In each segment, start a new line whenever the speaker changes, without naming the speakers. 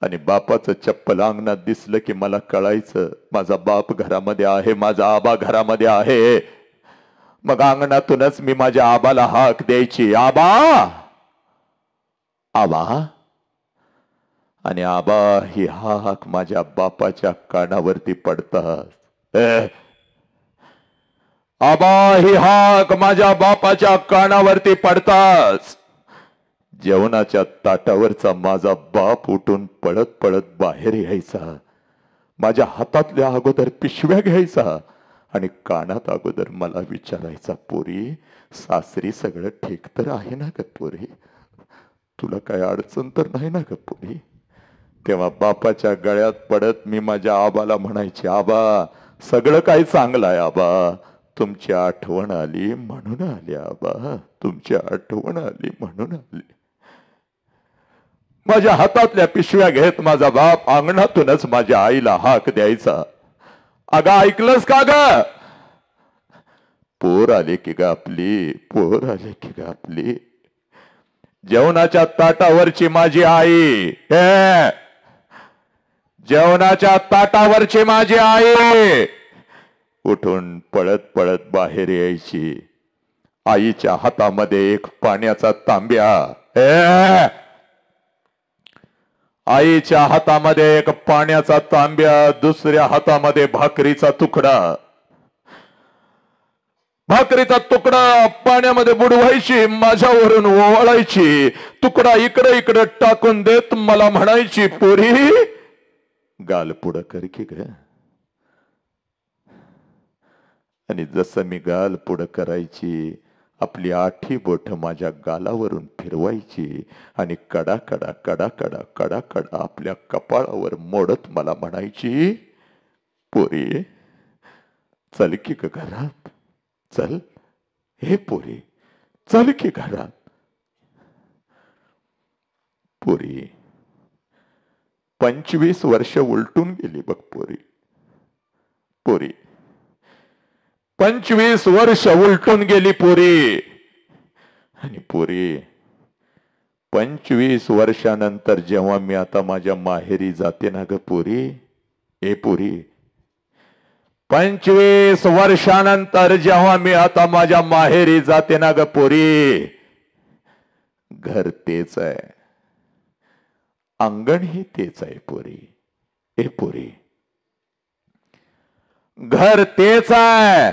आणि बापाचं चप्पल अंगणात दिसलं की मला कळायचं माझा बाप घरामध्ये आहे, माझा आबा घरामध्ये आहे. मग अंगणातूनच मी माझ्या आबाला हाक द्यायची, आबा आबा. आणि आबा ही हाक माझ्या बापाच्या कानावरती पडतात. आबा ही हाक माझ्या बापाच्या कानावरती पडताच जेवणाच्या ताटावरचा माझा बाप उठून पळत पळत बाहेर यायचा. माझ्या हातातल्या अगोदर पिशव्या घ्यायचा आणि कानात अगोदर मला विचारायचा, पोरी सासरी सगळं ठीक तर आहे ना ग पोरी, तुला काय अडचण तर नाही ना ग पोरी. तेव्हा बापाच्या गळ्यात पडत मी माझ्या आबाला म्हणायचे, आबा सगळं काही चांगलं आहे आबा, तुमची आठवण आली म्हणून आली आबा, तुमची आठवण आली म्हणून आली. माझ्या हातातल्या पिशव्या घेत माझा बाप अंगणातूनच माझ्या आईला हाक द्यायचा, अगं ऐकलंस का ग, पोर आले की ग आपली, पोर आले की ग आपली. जेवणाच्या ताटावरची माझी आई, जेवणाच्या ताटावरची माझी आई उठून पळत पळत बाहेर यायची. आईच्या हातामध्ये एक पाण्याचा तांब्या, आईच्या हातामध्ये एक पाण्याचा तांब्या, दुसऱ्या हातामध्ये भाकरीचा तुकडा. भाकरीचा तुकडा पाण्यामध्ये बुडवायची, माझ्यावरून ओवाळायची, तुकडा इकडे इकडे टाकून देत मला म्हणायची, पोरी गाल पुढं कर की ग. आणि जसं मी गाल पुढं करायची आपली आठी बोट माझ्या गालावरून फिरवायची आणि कडा कडा कडा कडा कडा कडा आपल्या कपाळावर मोडत मला म्हणायची, पोरी चल की ग घरात, चल हे पोरी चल की घरात. पोरी 25 वर्ष उलटून गेली बघ पोरी, पोरी 25 वर्ष उलटून गेली पोरी. आणि पोरी 25 वर्षानंतर जेव्हा मी आता माझ्या माहेरी जाते ना ग पोरी, ए पोरी 25 वर्षानंतर जेव्हा मी आता माझ्या माहेरी जाते ना ग पोरी, घर तेच आहे, अंगण ही तेच आहे पोरी. ए पोरी घर तेच आहे,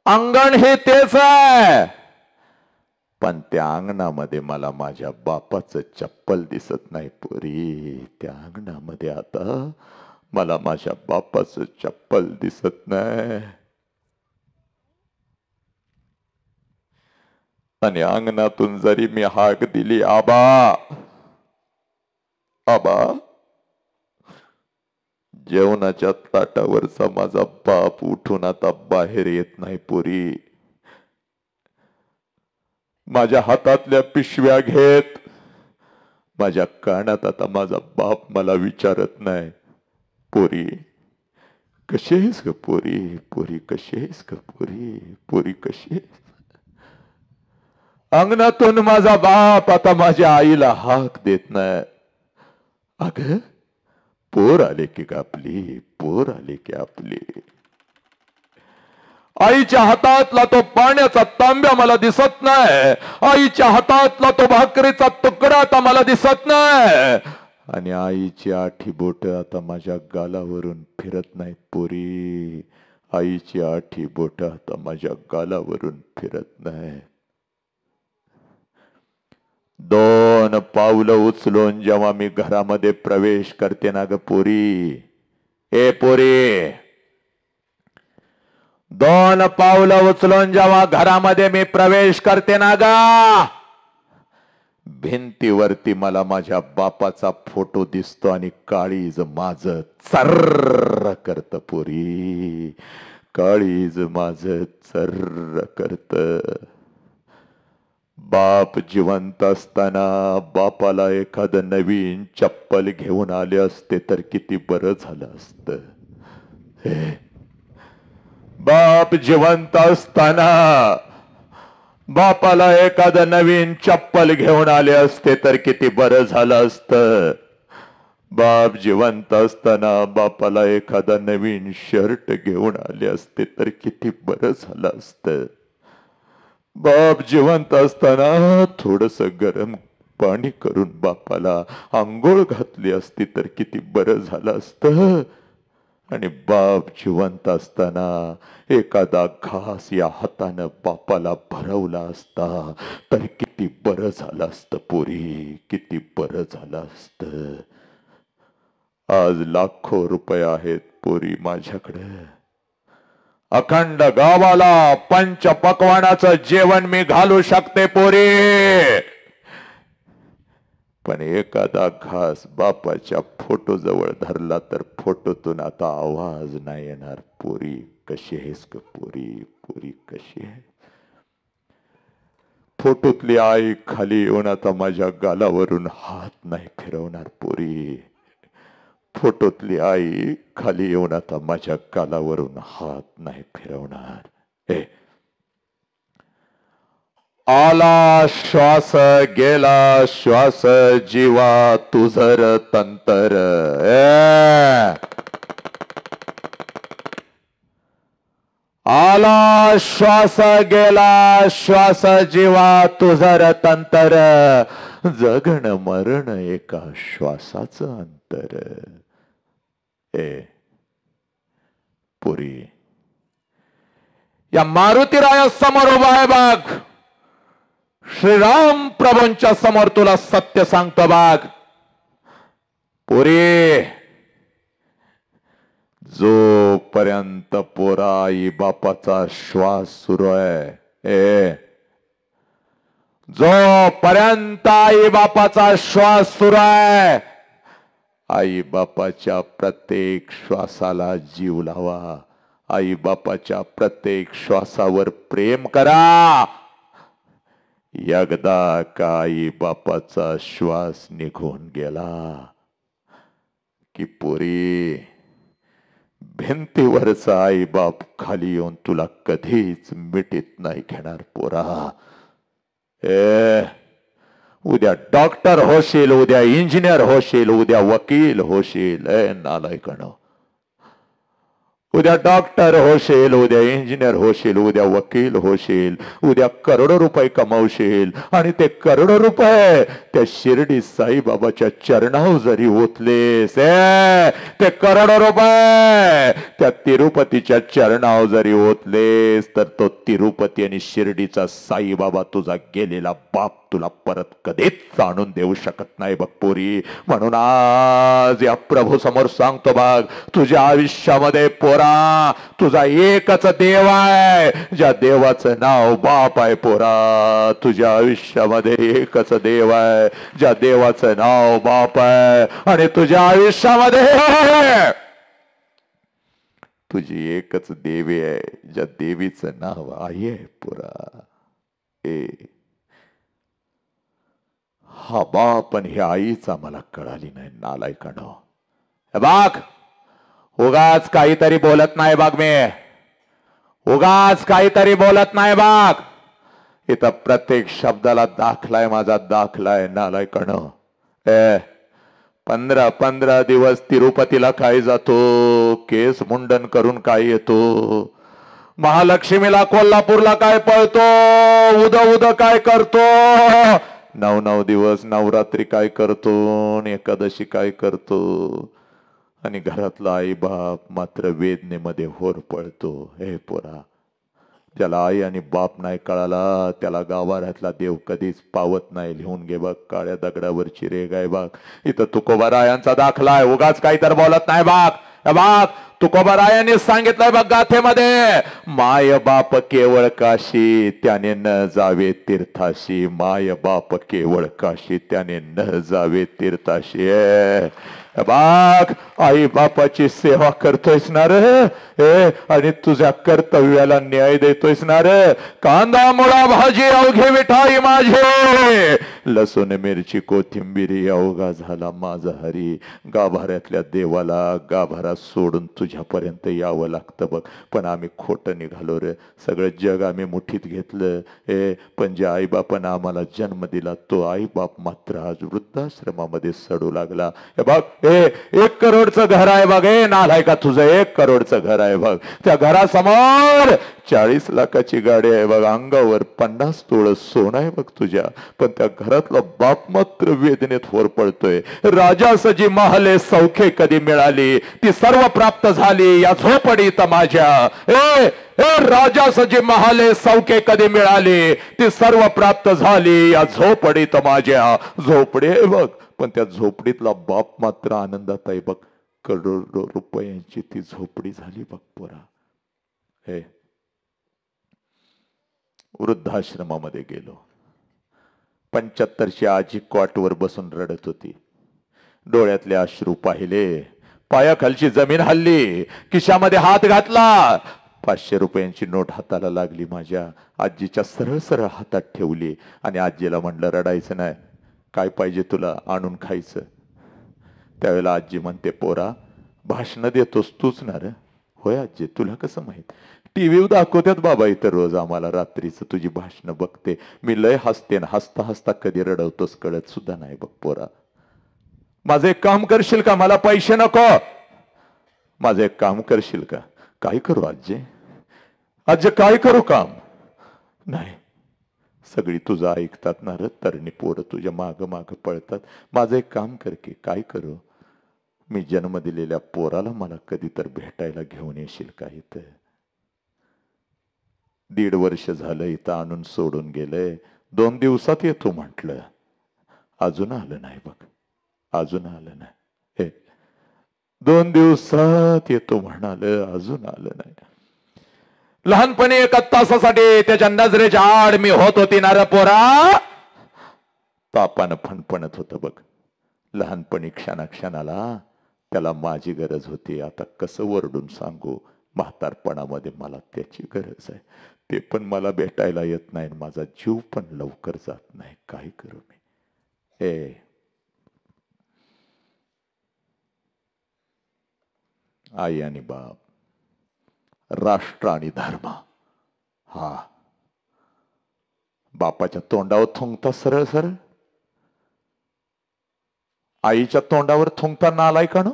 अंगण हे तेच आहे, पण त्या अंगणामध्ये मला माझ्या बापाचं चप्पल दिसत नाही पोरी. त्या अंगणामध्ये आता मला माझ्या बापाचं चप्पल दिसत नाही. आणि अंगणातून जरी मी हाक दिली, आबा आबा, जेवणाच्या ताटावरचा माझा बाप उठून आता बाहेर येत नाही पोरी. माझ्या हातातल्या पिशव्या घेत माझ्या कानात आता माझा बाप मला विचारत नाही, पोरी कशी आहेस ग पोरी, पोरी कशी आहेस ग पोरी, पोरी कशी आहेस. अंगणातून माझा बाप आता माझ्या आईला हाक देत नाही, अगं पोर आले की आपली, पोर आले की आपली. आईच्या हातातला तो पाण्याचा तांब्या मला दिसत नाही, आईच्या हातातला तो भाकरीचा तुकडा आता मला दिसत नाही, आणि आईची आठी बोट आता माझ्या गालावरून फिरत नाहीत पोरी. आईची आठी बोट आता माझ्या गालावरून फिरत नाही. 2 पावलं उचलून जेव्हा मी घरामध्ये प्रवेश करते ना ग पोरी, ए पोरी 2 पावलं उचलून जेव्हा घरामध्ये मी प्रवेश करते ना ग, भिंतीवरती मला माझ्या बापाचा फोटो दिसतो आणि काळीज माझं चर्र करत पोरी, काळीज माझं चर्र करत. बाप जिवंत असताना बापाला एखादं नवीन चप्पल घेऊन आले असते तर किती बरं झालं असतं. बाप जिवंत असताना बापाला एखादं नवीन चप्पल घेऊन आले असते तर किती बरं झालं असतं. बाप जिवंत असताना बापाला एखादा नवीन शर्ट घेऊन आले असते तर किती बरं झालं असतं. बाप जिवंत असताना थोडस गरम पाणी करून बापाला आंघोळ घातली असती तर किती बरं झालं असतं. आणि बाप जिवंत असताना एखादा घास या हातानं बापाला भरवला असता तर किती बरं झालं असतं पोरी, किती बरं झालं असतं. आज लाखो रुपये आहेत पोरी माझ्याकडे. अखंड गावाला पंच पक्वानाचं जेवण मी घालू शकते पोरी. पण एखादा घास बापाच्या फोटो जवळ धरला तर फोटोतून आता आवाज नाही येणार. पोरी कशी आहेस ग पोरी, पोरी कशी आहे. फोटोतली आई खाली येऊन आता माझ्या गालावरून हात नाही फिरवणार पोरी. फोटोतली आई खाली येऊन आता माझ्या गालावरून हात नाही फिरवणार. हे आला श्वास गेला श्वास जीवा तुझर तंतर. आला श्वास गेला श्वास जीवा तुझर तंतर. जगण मरण एका श्वासाचं अंतर. पुरी या मारुतीराया समोर उभा आहे बाग. श्रीराम प्रभूंच्या समोर तुला सत्य सांगतो बाग. पुरी जोपर्यंत पोरा आई बापाचा श्वास सुरू आहे, जोपर्यंत आई बापाचा श्वास सुरू आहे, आई बापाच्या प्रत्येक श्वासाला जीव लावा. आई बापाच्या प्रत्येक श्वासावर प्रेम करा. एकदा का आई बापाचा श्वास निघून गेला की पोरी भिंतीवरचा आई बाप खाली येऊन तुला कधीच मिठीत नाही घेणार पोरा. उद्या डॉक्टर होशील, उद्या इंजिनियर होशील, उद्या वकील होशील. नालायकनो, उद्या डॉक्टर होशील, उद्या इंजिनियर होशील, उद्या वकील होशील, उद्या करोडो रुपये कमावशील आणि ते करोडो रुपये त्या शिर्डी साईबाबाच्या चरणावर जरी ओतलेस, ते करोडो रुपये त्या तिरुपतीच्या चरणावर जरी ओतलेस तर तो तिरुपती आणि शिर्डीचा साईबाबा तुझा गेलेला बाप तुला परत कधीच आणून देऊ शकत नाही बघ पोरी. म्हणून आज या प्रभू समोर सांगतो बघ, तुझ्या आयुष्यामध्ये पोरा तुझा एकच देव आहे, ज्या देवाचं नाव बाप आहे. पोरा तुझ्या आयुष्यामध्ये एकच देव आहे, ज्या देवाचं नाव बाप आहे. आणि तुझ्या आयुष्यामध्ये तुझी एकच देवी आहे, ज्या देवीचं नाव आई आहे. पोरा हा बाप आणि ही आईच आम्हाला कळाली नाही. नालायकानो, बाग उगाच काहीतरी बोलत नाही बाग. मी उगाच काहीतरी बोलत नाही बाग. इथं प्रत्येक शब्दाला दाखलाय, माझा दाखलाय. नालायकानो, 15 दिवस तिरुपतीला काय जातो, केस मुंडन करून काय येतो, महालक्ष्मीला कोल्हापूरला काय पळतो, उद काय करतो, 9 दिवस नवरात्री काय करतो, एकादशी काय करतो. आणि घरातला आई बाप मात्र वेदनेमध्ये होर पळतो. हे पोरा, ज्याला आई आणि बाप नाही कळाला त्याला गावाऱ्यातला देव कधीच पावत नाही. लिहून घे बघ, काळ्या दगडावरची रेग आहे बघ. इथं तुकोबारायांचा दाखला आहे, उगाच काही तर बोलत नाही बाग. बाग तुकोबारायांनी सांगितलंय बघ गाथेमध्ये, माय बाप केवळ काशी त्याने न जावे तीर्थाशी. माय बाप केवळ काशी त्याने न जावे तीर्थाशी. बाग आई बापाची सेवा करतोयस ना रे, आणि तुझ्या कर्तव्याला न्याय देतोयस ना रे. कांदा मुळा भाजी अवघे विठाई माझे, लसूण मिरची कोथिंबिरी अवघा झाला माझा हरी. गाभाऱ्यातल्या देवाला गाभारा सोडून तुझ्यापर्यंत यावं लागतं बघ. पण आम्ही खोटं निघालो रे. सगळं जग आम्ही मुठीत घेतलं. पण ज्या आईबापानं आम्हाला जन्म दिला तो आईबाप मात्र आज वृद्धाश्रमामध्ये सडू लागला. हे बघ, 1 करोडचं घर आहे बघ. नालाय का तुझं 1 करोडचं घर आहे बघ. त्या घरासमोर 40 लाखाची गाडी आहे बघ. अंगावर 50 तोळ सोनं आहे बघ तुझ्या. पण त्या घरातला बाप मात्र वेदनेत होर पडतोय. राजा सजी महाले सौखे कधी मिळाली, ती सर्व प्राप्त झाली या झोपडीत माझ्या. राजा सजी महाले सौखे कधी मिळाली, ती सर्व प्राप्त झाली या झोपडीत माझ्या. झोपडी आहे बघ, पण त्या झोपडीतला बाप मात्र आनंदात आहे बघ. करोडो रुपयांची ती झोपडी झाली बघ पोरा. हे वृद्धाश्रमामध्ये गेलो. 75ची आजी कॉटवर बसून रडत होती. डोळ्यातले अश्रू पाहिले, पायाखालची जमीन हल्ली, खिशामध्ये हात घातला. 500 रुपयांची नोट हाताला लागली. माझ्या आजीच्या सरळ सरळ हातात ठेवली आणि आजीला म्हणलं रडायचं नाही, काय पाहिजे तुला आणून खायचं. त्यावेळेला आजी म्हणते, पोरा भाषण देतोस तूच ना रे. होय आजी, तुला कसं माहित? टीव्ही दाखवतात बाबा इतर रोज आम्हाला रात्रीच तुझी भाषण बघते. मी लय हसते ना, हसता हसता कधी रडवतोस कळत सुद्धा नाही बघ पोरा. माझं एक काम करशील का? मला पैसे नको. माझं एक काम करशील का? काय करू आजी? आजी काय करू काम? नाही, सगळी तुझं ऐकतात ना रे, तरणी पोरं तुझ्या माग माग पळतात. माझं एक काम कर की. काय करू? मी जन्म दिलेल्या पोराला मला कधी तर भेटायला घेऊन येशील का इथं? 1.5 वर्ष झालं इथं आणून सोडून गेलंय. 2 दिवसात येतो म्हटलं, अजून आलं नाही बघ. अजून आलं नाही. हे 2 दिवसात येतो म्हणालं, अजून आलं नाही. लहानपणी 1 तासासाठी त्याच्या नजरेच्या आड मी होत होती ना रे पोरा. पापानं फणफणत होतं बघ. लहानपणी क्षणाक्षणाला त्याला माझी गरज होती. आता कसं वरडून सांगू, म्हातारपणामध्ये मला त्याची गरज आहे. ते पण मला भेटायला येत नाही. माझा जीव पण लवकर जात नाही. काय करू मी? आई आणि बाप, राष्ट्र आणि धर्म. हा, बापाच्या तोंडावर थुंकता सरळ सरळ, आईच्या तोंडावर थुंकता नालायकानं.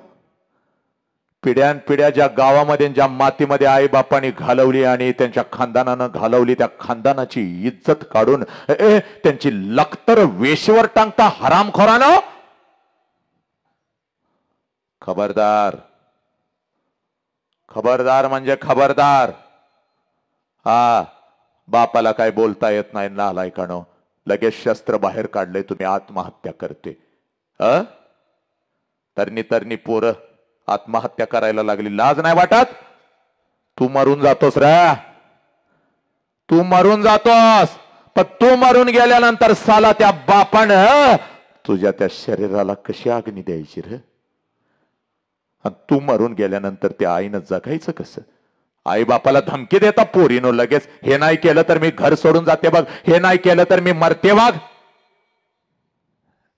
पिढ्यान पिढ्या ज्या गावामध्ये ज्या मातीमध्ये आई बापाने घालवली आणि त्यांच्या खानदानानं घालवली, त्या खानदानाची इज्जत काढून त्यांची लखतर वेशीवर टांगता हरामखोरानं. खबरदार, खबरदार म्हणजे खबरदार. हा, बापाला काय बोलता येत नाही नालायकानं. लगेच शस्त्र बाहेर काढले, तुम्ही आत्महत्या करते. तरणी तरणी पोरं आत्महत्या करायला लागली. लाज नाही वाटत? तू मरून जातोस रे, तू मरून जातोस. पण तू मरून गेल्यानंतर साला त्या बापानं तुझ्या त्या शरीराला कशी अग्नी द्यायची रे? आणि तू मरून गेल्यानंतर त्या आईनं जगायचं कसं? आई बापाला धमकी देता पोरीनो लगेच, हे नाही केलं तर मी घर सोडून जाते बघ, हे नाही केलं तर मी मरते बघ.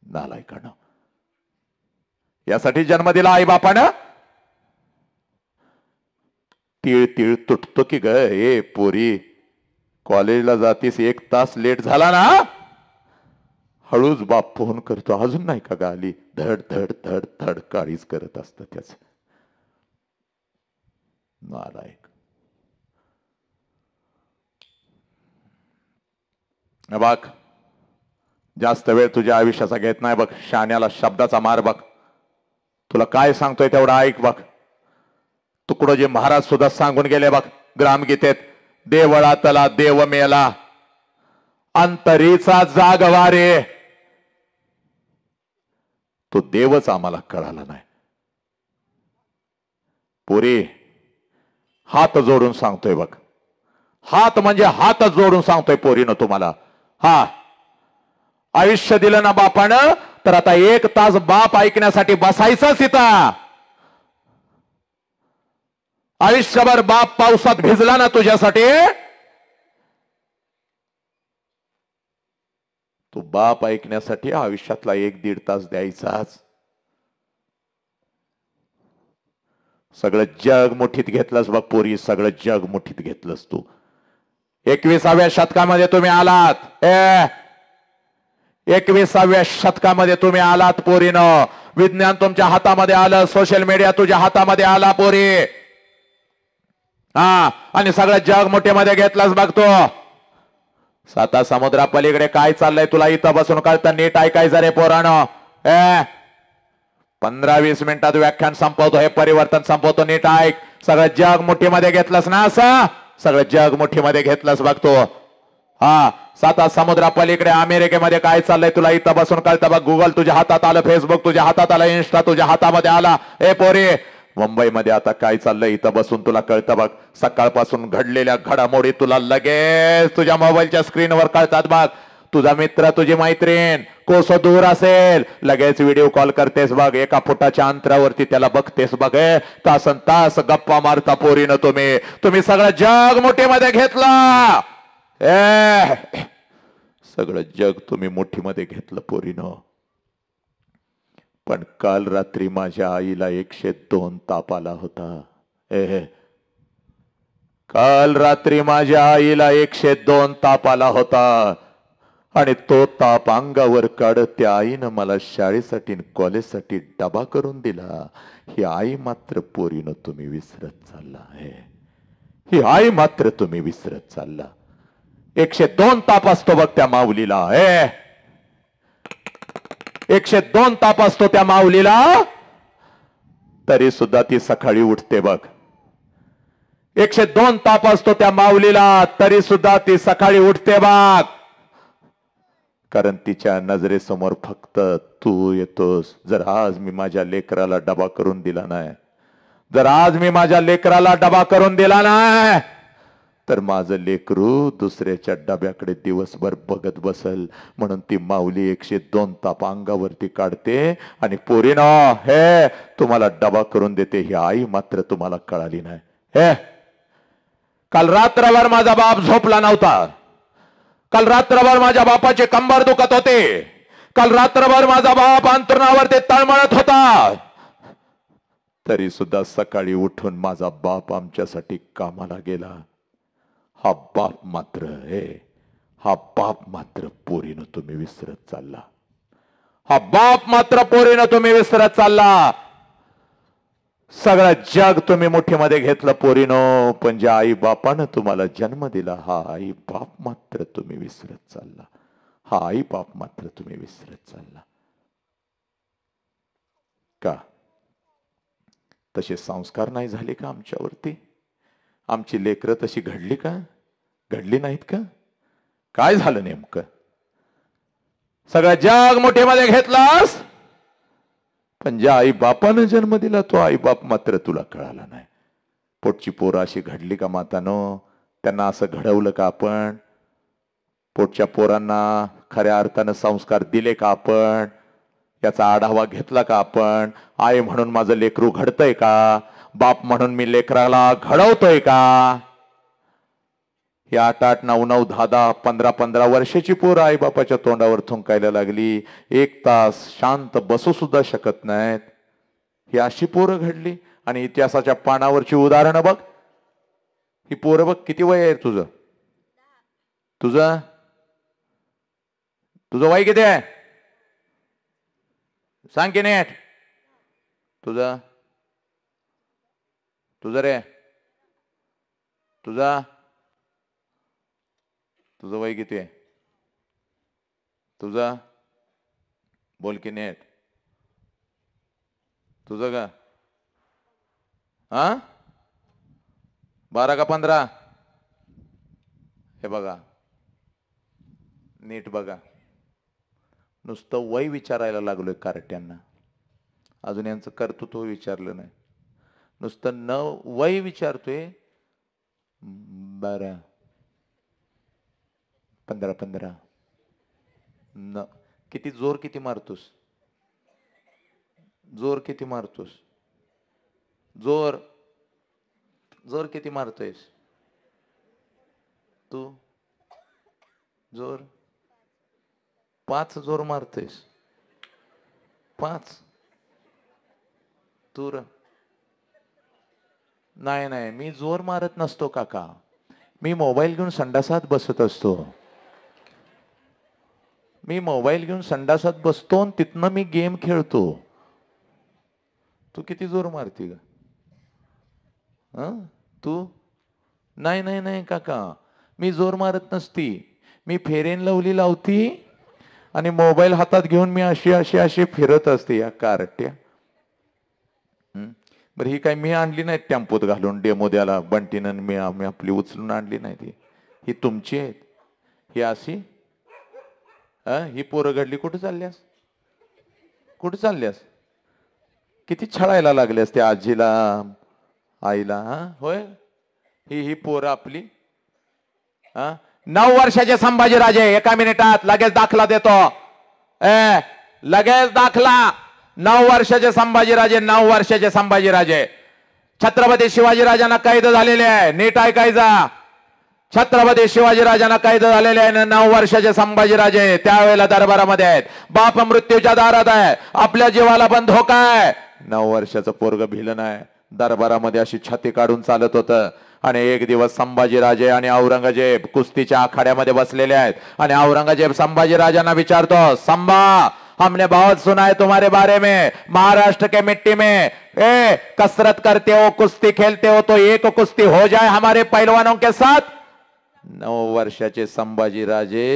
नालायकानं. यासाठी जन्म दिला आई बापानं. तीळ तीळ तुटतो की ग. ए पोरी, कॉलेजला जातीस, 1 तास लेट झाला ना, हळूच बाप फोन करतो, अजून नाही का गाली? धड धड धड धड काळीच करत असत त्याच. नालायक. बघ, जास्त वेळ तुझ्या आयुष्याचा घेत नाही बघ. शाण्याला शब्दाचा मार बघ. तुला काय सांगतोय तेवढं ऐक बघ. तुकडोजी महाराज सुद्धा सांगून गेले बघ ग्रामगीतेत, देवळातला देव मेला, अंतरीचा जागवारे. तो देवच आम्हाला कळाला नाही. पोरी, हात जोडून सांगतोय बघ. हात म्हणजे हातच जोडून सांगतोय पोरीनं तुम्हाला. हा, आयुष्य दिलं ना बापानं, तर आता 1 तास बाप ऐकण्यासाठी बसायचंच इथं. आयुष्यभर बाप पावसात भिजला ना तुझ्यासाठी, तू बाप ऐकण्यासाठी आयुष्यातला 1-1.5 तास द्यायचाच. सगळं जग मुठीत घेतलंस बघ पोरी, सगळं जग मुठीत घेतलंस तू. 21व्या शतकामध्ये तुम्ही आलात. 21व्या शतकामध्ये तुम्ही आलात पोरीनं. विज्ञान तुमच्या हातामध्ये आलं, सोशल मीडिया तुझ्या हातामध्ये आला पोरी. हा, आणि सगळं जग मुठीमध्ये घेतलंच बघतो. साता समुद्रा पलीकडे काय चाललंय तुला इथं बसून कळतं. नीट ऐकायचं रे पोरानो. 15-20 मिनिटात व्याख्यान संपवतो, हे परिवर्तन संपवतो. नीट ऐक. सगळं जग मुठीमध्ये घेतलंस ना, असं सगळं जग मुठीमध्ये घेतलंस बघतो. हा, साता समुद्रा पलीकडे अमेरिकेमध्ये काय चाललंय तुला इथं बसून कळतं बघ. गुगल तुझ्या हातात आलं, फेसबुक तुझ्या हातात आलं, इन्स्टा तुझ्या हातामध्ये आला. ए पोरी, मुंबईमध्ये आता काय चाललंय इथं बसून तुला कळतं बघ. सकाळपासून घडलेल्या घडामोडी तुला लगेच तुझ्या मोबाईलच्या स्क्रीनवर कळतात बघ. तुझा मित्र, तुझी मैत्रीण कोसो दूर असेल, लगेच व्हिडिओ कॉल करतेस बघ. 1 फुटाच्या अंतरावरती त्याला बघतेस बघ. तासन तास गप्पा मारता पोरीनं तुम्ही सगळं जग मुठीमध्ये घेतलं. सगळं जग तुम्ही मुठीमध्ये घेतलं पोरीनं. पण काल रात्री माझ्या आईला 102 ताप आला होता. काल रात्री माझ्या आईला 102 ताप आला होता. आणि तो ताप अंगावर काढत त्या आईनं मला शाळेसाठी कॉलेजसाठी डबा करून दिला. ही आई मात्र पोरीनं तुम्ही विसरत चालला आहे. ही आई मात्र तुम्ही विसरत चालला. 102 ताप असतो बघ त्या माऊलीला. 102 ताप असतो त्या माऊलीला, तरी सुद्धा ती सकाळी उठते बघ. 102 ताप असतो त्या माऊलीला, तरी सुद्धा ती सकाळी उठते बघ. कारण तिच्या नजरेसमोर फक्त तू येतोस. जर आज मी माझ्या लेकराला डबा करून दिला नाही, जर आज मी माझ्या लेकराला डबा करून दिला नाही, तर माझं लेकरू दुसऱ्याच्या डब्याकडे दिवसभर बघत बसल. म्हणून ती माऊली 102 ताप अंगावरती काढते आणि पोरीनो, तुम्हाला डबा करून देते. ही आई मात्र तुम्हाला कळाली नाही. काल रात्रभर माझा बाप झोपला नव्हता. काल रात्रभर माझ्या बापाचे कंबर दुखत होते. काल रात्रभर माझा बाप अंतरुणावरती तळमळत होता. तरी सुद्धा सकाळी उठून माझा बाप आमच्यासाठी कामाला गेला. हा बाप मात्र पोरीनं तुम्ही विसरत चालला. हा बाप मात्र पोरीनं तुम्ही विसरत चालला. सगळं जग तुम्ही मुठीमध्ये घेतलं पोरीनो, पण ज्या आई बापानं तुम्हाला जन्म दिला, हा आई बाप मात्र तुम्ही विसरत चालला. हा आई बाप मात्र तुम्ही विसरत चालला. का तसे संस्कार नाही झाले का आमच्यावरती? आमची लेकरं तशी घडली का? घडली नाहीत का? काय झालं नेमकं? सगळं जग मुठीमध्ये घेतलास, पण ज्या आई बापानं जन्म दिला तो आई बाप मात्र तुला कळाला नाही. पोटची पोरं अशी घडली का मातानो? त्यांना असं घडवलं का आपण? पोटच्या पोरांना खऱ्या अर्थानं संस्कार दिले का आपण? याचा आढावा घेतला का आपण? आई म्हणून माझं लेकरू घडतंय का? बाप म्हणून मी लेकराला घडवतोय का? ही 8-8, 9-9, 10-10, 15-15 वर्षाची पोरं आई बापाच्या तोंडावर थुंकायला लागली. 1 तास शांत बसू सुद्धा शकत नाहीत. ही अशी पोरं घडली. आणि इतिहासाच्या पानावरची उदाहरणं बघ. ही पोरं बघ. किती वय आहे तुझं? तुझं वय किती आहे? सांग की नेट. तुझं रे, तुझं वय किती आहे? तुझं बोल की नेट. तुझं का? 12 का 15? हे बघा, नीट बघा. नुसतं वय विचारायला लागलोय कार्ट्यांना. अजून यांचं कर्तृत्व विचारलं नाही. नुसतं वय विचारतोय. 12, 15. किती जोर किती मारतोस? जोर किती मारतोस? जोर किती मारतोयस तू? जोर 5 जोर मारतोयस. 5 तू? नाही, मी जोर मारत नसतो काका. मी मोबाईल घेऊन संडासात बसत असतो. मी मोबाईल घेऊन संडासात बसतो आणि तिथनं मी गेम खेळतो. तू किती जोर मारती ग? तू? नाही नाही नाही काका, मी जोर मारत नसती. मी फेरेन लवली लावती आणि मोबाईल हातात घेऊन मी अशी अशी अशी फिरत असते या कारट्या. बरं ही काय मी आणली नाही टेम्पोत घालून डेमो द्याला बंटीनं, मी आपली उचलून आणली नाही ती. ही तुमची आहेत. ही अशी ही पोरं घडली. कुठे चालल्यास? कुठे चालल्यास? किती छळायला लागल्यास त्या आजीला आईला? होय, ही पोरं आपली. 9 वर्षाचे संभाजीराजे एका मिनिटात लगेच दाखला देतो. लगेच दाखला. 9 वर्षाचे संभाजीराजे, 9 वर्षाचे संभाजीराजे. छत्रपती शिवाजीराजांना कैद झालेले आहे. नीट ऐकायचा. छत्रपती शिवाजीराजांना कैद झालेले आहे. 9 वर्षाचे संभाजीराजे त्यावेळेला दरबारामध्ये आहेत. बाप मृत्यूच्या दारात आहे. आपल्या जीवाला पण धोका आहे. 9 वर्षाचं पोरग भिलं नाही. दरबारामध्ये अशी छाती काढून चालत होतं. आणि एक दिवस संभाजीराजे आणि औरंगजेब कुस्तीच्या आखाड्यामध्ये बसलेले आहेत. आणि औरंगजेब संभाजीराजांना विचारतो, संभा, हमने बहुत सुना है तुम्हारे बारे में, महाराष्ट्र के मिट्टी में कसरत करते हो, कुश्ती खेलते हो, तो एक कुश्ती हो जाए हमारे पहलवानों के साथ. 9 वर्षाचे संभाजीराजे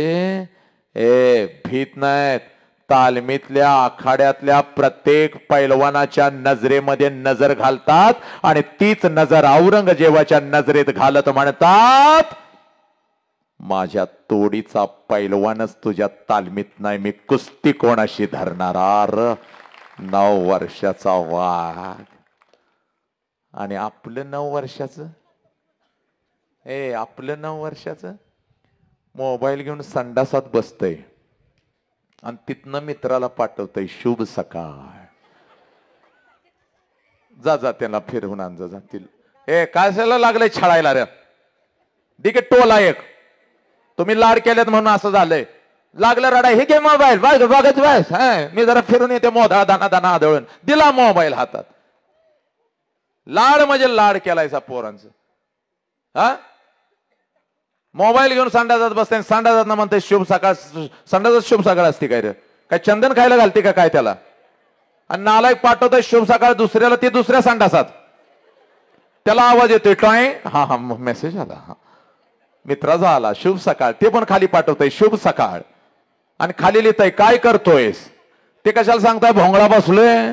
भीत नाहीत. तालमीतल्या आखाड्यातल्या प्रत्येक पैलवानाच्या नजरेमध्ये नजर घालतात आणि तीच नजर औरंगजेबाच्या नजरेत घालत म्हणतात, माझ्या तोडीचा पैलवानच तुझ्या तालमीत नाही, मी कुस्ती कोणाशी धरणार? 9 वर्षाचा वाघ. आणि आपलं 9 वर्षाचं आपलं 9 वर्षाचं मोबाईल घेऊन संडासात बसतय आणि तिथनं मित्राला पाठवतय, शुभ सकाळ, जा जा त्याला फिरवून आण जातील. कशाला लागलंय छळायला रे? ठीक टोला एक तुम्ही लाड केलेत म्हणून असं झालंय. लागलं रडा, हे घे मोबाईल, बघत बस. मी जरा फिरून येते, मोधा दाना दाना आदळून दिला मोबाईल हातात. लाड म्हणजे लाड केलायचा पोरांचं. मोबाईल घेऊन संडासात बसते. संडासात ना म्हणते शुभ सकाळ. संडासात शुभ सकाळ असते काय रे? काय चंदन खायला घालते का काय त्याला? आणि नालायक पाठवतोय शुभ सकाळ दुसऱ्याला, ती दुसऱ्या संडासात. त्याला आवाज येतोय टॉय, हा मेसेज आला, मित्राचा आला, शुभ सकाळ. ते पण खाली पाठवतोय शुभ सकाळ आणि खाली लिहितंय काय करतोयस? ते कशाला सांगताय? भोंगळा बसलोय,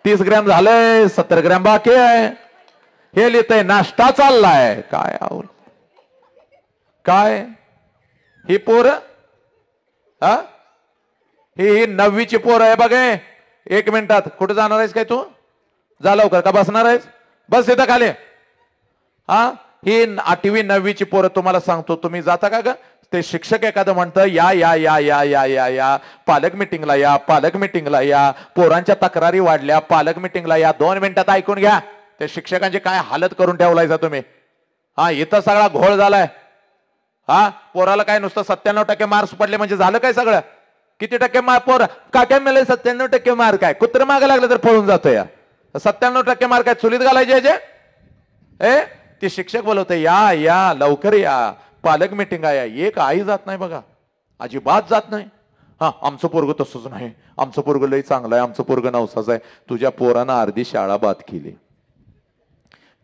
30 ग्रॅम झालंय, 70 ग्रॅम बाकी आहे. हे लिहितंय नाश्ता चाललाय. काय आवर काय ही पोर? ही 9वीची पोर आहे बघे. 1 मिनिटात कुठे जाणार आहेस काय तू? जा लवकर. का बसणार आहेस? बस इथं खाली. ही 8वी 9वीची पोरं. तुम्हाला सांगतो, तुम्ही जाता का ग? ते शिक्षक एखादं म्हणतं या या या या या या या पालक मिटिंगला या, पालक मिटिंगला या, पोरांच्या तक्रारी वाढल्या, पालक मिटिंगला या. 2 मिनिटात ऐकून घ्या. त्या शिक्षकांची काय हालत करून ठेवलायचा तुम्ही. इथं सगळा घोळ झालाय. पोराला काय नुसतं 97% मार्क्स पडले म्हणजे झालं काय सगळं? किती टक्के मार्क पोर? काय मिळेल? 97% मार्क आहे. कुत्र मागे लागलं तर पळून जातो या. 97% मार्क आहे, चुलीत घालायचे जे. ते शिक्षक बोलवते या या लवकर या, पालक मिटिंग आहे. एक आई जात नाही बघा, अजिबात जात नाही. आमचं पोरग तसंच नाही, आमचं पोरग लई चांगलं आहे, आमचं पोरग नवसाच आहे. तुझ्या पोरानं अर्धी शाळा बाद केली.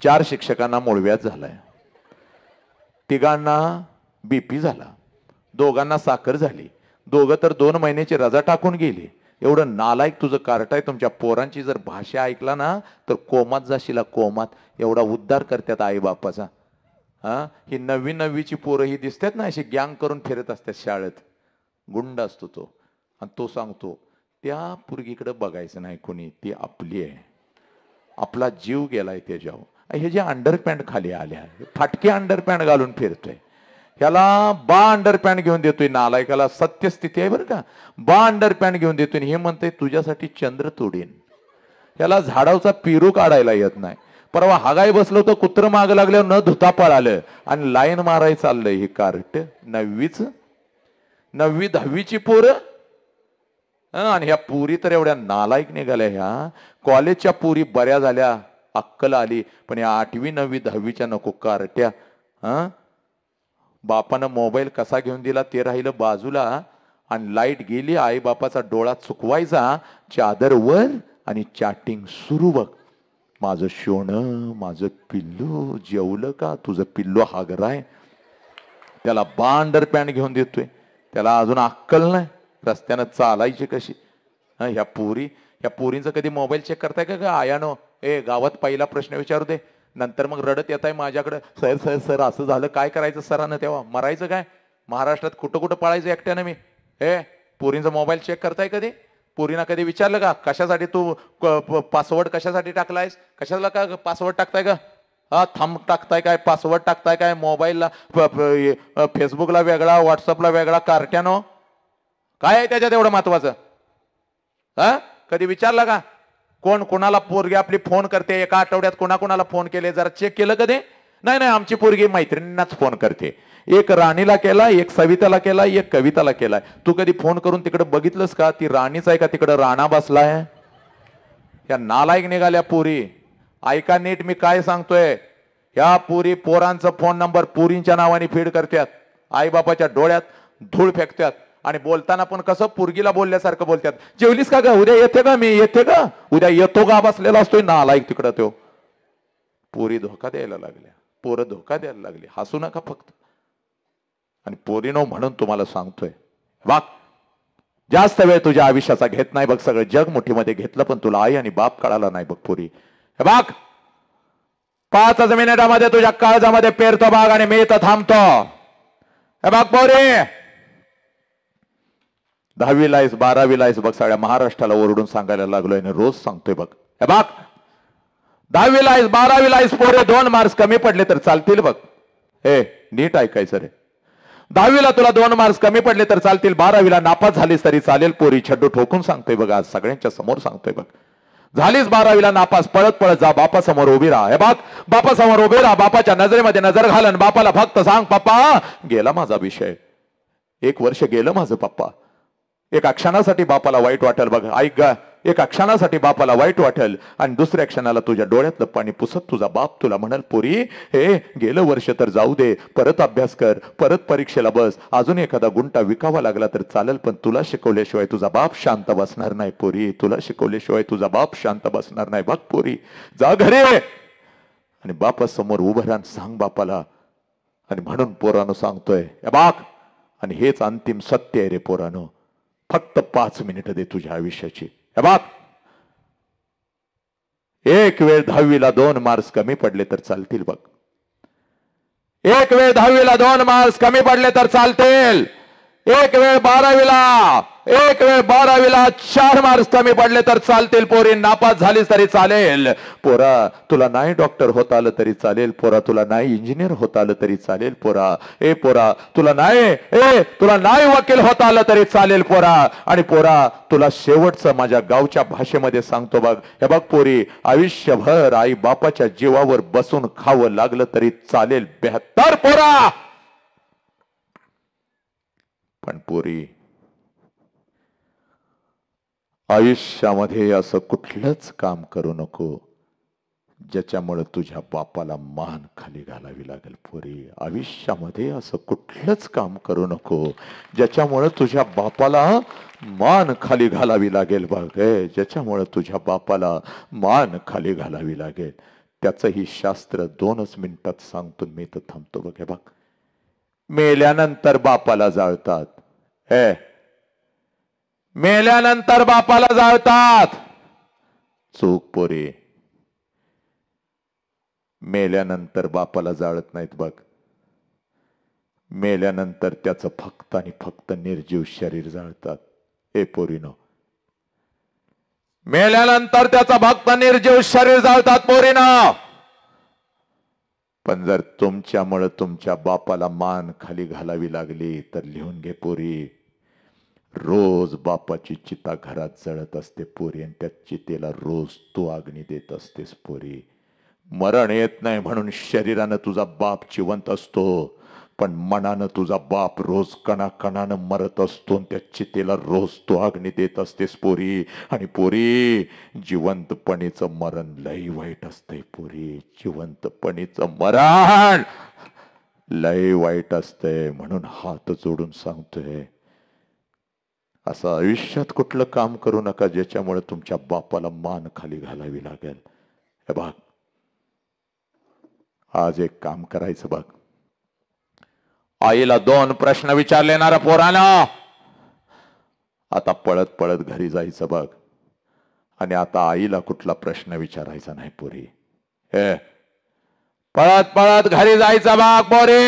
4 शिक्षकांना मूळव्याध झालाय, 3घांना BP झाला, 2घांना साखर झाली, 2घं तर 2 महिन्याची रजा टाकून गेली. एवढं नालायक तुझं कार्ट आहे. तुमच्या पोरांची जर भाषा ऐकला ना तर कोमात जाशीला, कोमात. एवढा उद्धार करतात आई बापाचा. ही 9वी पोरं ही दिसतात ना, अशी गँग करून फिरत असतात शाळेत. गुंड असतो तो. आणि तो सांगतो त्या पोरगीकडे बघायचं नाही कोणी, ती आपली आहे, आपला जीव गेलाय त्याच्यावर. हे जे अंडरपॅन्ट खाली आल्या, फाटके अंडरपॅन्ट घालून फिरतोय. ह्याला बा अंडरपॅन्ट घेऊन देतोय. नालायकाला सत्यस्थिती आहे बरं का. बा अंडरपॅन्ट घेऊन देतोय. हे म्हणते तुझ्यासाठी चंद्र तोडीन. ह्याला झाडावचा पिरू काढायला येत नाही. परवा हागाय बसलो तर कुत्र माग लागल्यावर न धुता पळालं आणि लाईन मारायला चाललंय. हे कार्ट 9वी 10वीची पोरं. आणि ह्या पुरी तर एवढ्या नालायक निघाल्या. ह्या कॉलेजच्या पुरी बऱ्या झाल्या, अक्कल आली. पण या 8वी 9वी 10वीच्या नको कार्ट्या. बापानं मोबाईल कसा घेऊन दिला ते राहिलं बाजूला. आणि लाईट गेली, आई बापाचा डोळा चुकवायचा, चादर वर आणि चॅटिंग सुरू बघ. माझं शोणं, माझं पिल्लू जेवलं का, तुझं पिल्लू हागराय, त्याला बांडर पॅन्ट घेऊन देतोय, त्याला अजून अक्कल नाही रस्त्यानं चालायची कशी. ह्या पोरींचं कधी मोबाईल चेक करताय का आयानो? गावात पहिला प्रश्न विचारू दे, नंतर मग रडत येत आहे माझ्याकडे, सर सर सर असं झालं, काय करायचं सरानं? तेव्हा मरायचं काय? महाराष्ट्रात कुठं कुठं पळायचं एकट्यानं मी? पोरींचा मोबाईल चेक करताय कधी? पोरींना कधी विचारलं का कशासाठी तू पासवर्ड कशासाठी टाकलायस? कशाला का पासवर्ड टाकताय का? थंब टाकताय काय, पासवर्ड टाकताय काय मोबाईलला? फेसबुकला वेगळा, व्हॉट्सअपला वेगळा, कार्ट्यानो काय आहे त्याच्यात एवढं महत्वाचं? कधी विचारलं का? कोण कोणाला पोरगी आपली फोन करते, एका आठवड्यात कोणाकोणाला फोन केले जरा चेक केलं कधी? नाही नाही, आमची पोरगी मैत्रिणींनाच फोन करते. एक राणीला केला, एक सविताला केला, एक कविताला केलाय. तू कधी फोन करून तिकडे बघितलंस का ती राणीच आहे का तिकडे राणा बसलाय? या नालायक निघाल्या पोरी. ऐका नीट मी काय सांगतोय. ह्या पोरी पोरांचा फोन नंबर पोरींच्या नावाने फीड करतात, आई बापाच्या डोळ्यात धूळ फेकतात आणि बोलताना पण कसं पोरगीला बोलल्यासारखं बोलतात. जेवलीस का ग? उद्या येते का? मी येते का? उद्या येतो का? बसलेला असतोय नालायक तिकडं तो. पोरी धोका द्यायला लागल्या, पोरं धोका द्यायला लागली. हसू नका फक्त. आणि पोरीनो म्हणून तुम्हाला सांगतोय, बघ जास्त वेळ तुझ्या आयुष्याचा घेत नाही बघ. सगळं जग मुठीमध्ये घेतलं पण तुला आई आणि बाप कळाला नाही बघ पोरी. हे बघ 5 मिनिटामध्ये तुझ्या काळजामध्ये पेरतो बाग आणि मी इथं थांबतो. हे बघ पोरी, 10वीला आहेस, 12वीला आहेस बघ. सगळ्या महाराष्ट्राला ओरडून सांगायला लागलोय आणि रोज सांगतोय बघ. हे बघ 10वीला आहेस, 12वीला आहेस पोरे, 2 मार्क्स कमी पडले तर चालतील बघ. नीट ऐकायचं रे. 10वीला तुला 2 मार्क्स कमी पडले तर चालतील, 12वीला नापास झालीस तरी चालेल पोरी. छड्डू ठोकून सांगतोय बघ, आज सगळ्यांच्या समोर सांगतोय बघ. झालीस 12वीला नापास, पळत पळत जा बापासमोर उभी राहा. हे बघ बापासमोर उभी राहा, बापाच्या नजरेमध्ये नजर घालन, बापाला फक्त सांग, पप्पा गेला माझा विषय, 1 वर्ष गेलं माझं पप्पा. एका क्षणासाठी बापाला वाईट वाटेल बघ. ऐक गा, एका क्षणासाठी बापाला वाईट वाटेल आणि दुसऱ्या क्षणाला तुझ्या डोळ्यातलं पाणी पुसत तुझा बाप तुला म्हणाल, पोरी गेलं वर्ष तर जाऊ दे, परत अभ्यास कर, परत परीक्षेला बस, अजून एखादा गुंटा विकावा लागला तर चालेल, पण तुला शिकवल्याशिवाय तुझा बाप शांत बसणार नाही पोरी. तुला शिकवल्याशिवाय तुझा बाप शांत बसणार नाही बघ पोरी. जा घरी आणि बापासमोर उभं राहून सांग बापाला. आणि म्हणून पोरानं सांगतोय, बाप, आणि हेच अंतिम सत्य आहे रे पोरानो. फक्त 5 मिनिटं दे तुझ्या आयुष्याची. हे बघ, एक वेळ 10वीला 2 मार्क्स कमी पडले तर चालतील बघ. एक वेळ 10वीला 2 मार्क्स कमी पडले तर चालतील. एक वेळ 12वीला 4 मार्क्स कमी पडले तर चालतील पोरी. नापास झालीस तरी चालेल पोरा. तुला नाही डॉक्टर होता आलं तरी चालेल पोरा. तुला नाही इंजिनियर होता आलं तरी चालेल पोरा. पोरा तुला नाही वकील होता आलं तरी चालेल पोरा. आणि पोरा तुला शेवटचं माझ्या गावच्या भाषेमध्ये सांगतो बघ. हे बघ पोरी, आयुष्यभर आई बापाच्या जीवावर बसून खावं लागलं तरी चालेल 72 पोरा. पण पोरी, आयुष्यामध्ये असं कुठलंच काम करू नको ज्याच्यामुळे तुझ्या बापाला मान खाली घालावी लागेल पोरी. आयुष्यामध्ये असं कुठलंच काम करू नको ज्याच्यामुळे तुझ्या बापाला मान खाली घालावी लागेल बघ. ज्याच्यामुळे तुझ्या बापाला मान खाली घालावी लागेल. त्याचंही शास्त्र 2च मिनिटात सांगतो मी तर थांबतो बघ. हे बघ, मेल्यानंतर बापाला जाळतात. मेल्यानंतर बापाला जाळतात. चूक पोरी. मेल्यानंतर बापाला जाळत नाहीत बघ. मेल्यानंतर त्याचं फक्त आणि फक्त निर्जीव शरीर जाळतात. पोरीनो, मेल्यानंतर त्याचं फक्त निर्जीव शरीर जाळतात पोरीनो. पण जर तुमच्यामुळे तुमच्या बापाला मान खाली घालावी लागली तर लिहून घे पोरी, रोज बापाची चिता घरात जळत असते पोरी. आणि त्या चितेला रोज तू अग्नी देत असतेस पोरी. मरण येत नाही म्हणून शरीरानं तुझा बाप जिवंत असतो, पण मनानं तुझा बाप रोज कणाकणानं मरत असतो. त्या चितेला रोज तू अग्नी देत असतेस पोरी. आणि पोरी, जिवंतपणीचं मरण लई वाईट असतंय पोरी. जिवंतपणीचं मरण लई वाईट असतंय. म्हणून हात जोडून सांगतोय, असं आयुष्यात कुठलं काम करू नका ज्याच्यामुळे तुमच्या बापाला मान खाली घालावी लागेल. हे बघ, आज एक काम करायचं बघ. आईला 2 प्रश्न विचारले ना पोरानं. आता पळत पळत घरी जायचं बघ. आणि आता आईला कुठला प्रश्न विचारायचा नाही पोरी. हे पळत पळत घरी जायचं बघ पोरी.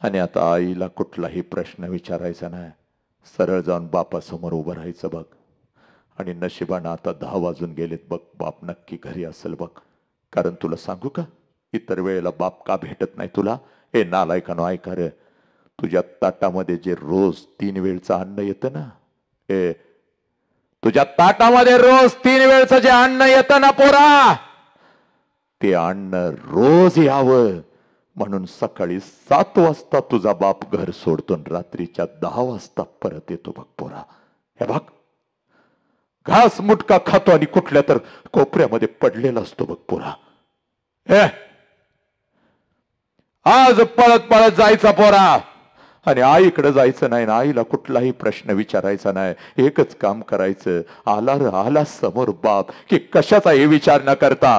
आणि आता आईला कुठलाही प्रश्न विचारायचा नाही. सरळ जाऊन बापासमोर उभं राहायचं बघ. आणि नशिबानं आता 10 वाजून गेलेत बघ. बाप नक्की घरी असेल बघ. कारण तुला सांगू का, इतर वेळेला बाप का भेटत नाही तुला? हे नालायकानो ऐका रे, तुझ्या ताटामध्ये जे रोज 3 वेळचं अन्न येतं ना, हे तुझ्या ताटामध्ये रोज 3 वेळचं जे अन्न येतं ना पोरा, ते अन्न रोज यावं म्हणून सकाळी 7 वाजता तुझा बाप घर सोडतो, रात्रीच्या 10 वाजता परत येतो बघ पोरा. हे बघ, घास मुटका खातो आणि कुठल्या तर कोपऱ्यामध्ये पडलेला असतो बघ पोरा. हे आज पळत पळत जायचा पोरा. आणि आईकडे जायचं नाही ना, आईला कुठलाही प्रश्न विचारायचा नाही. एकच काम करायचं, आला र आला समोर बाप की कशाचाही विचार न करता.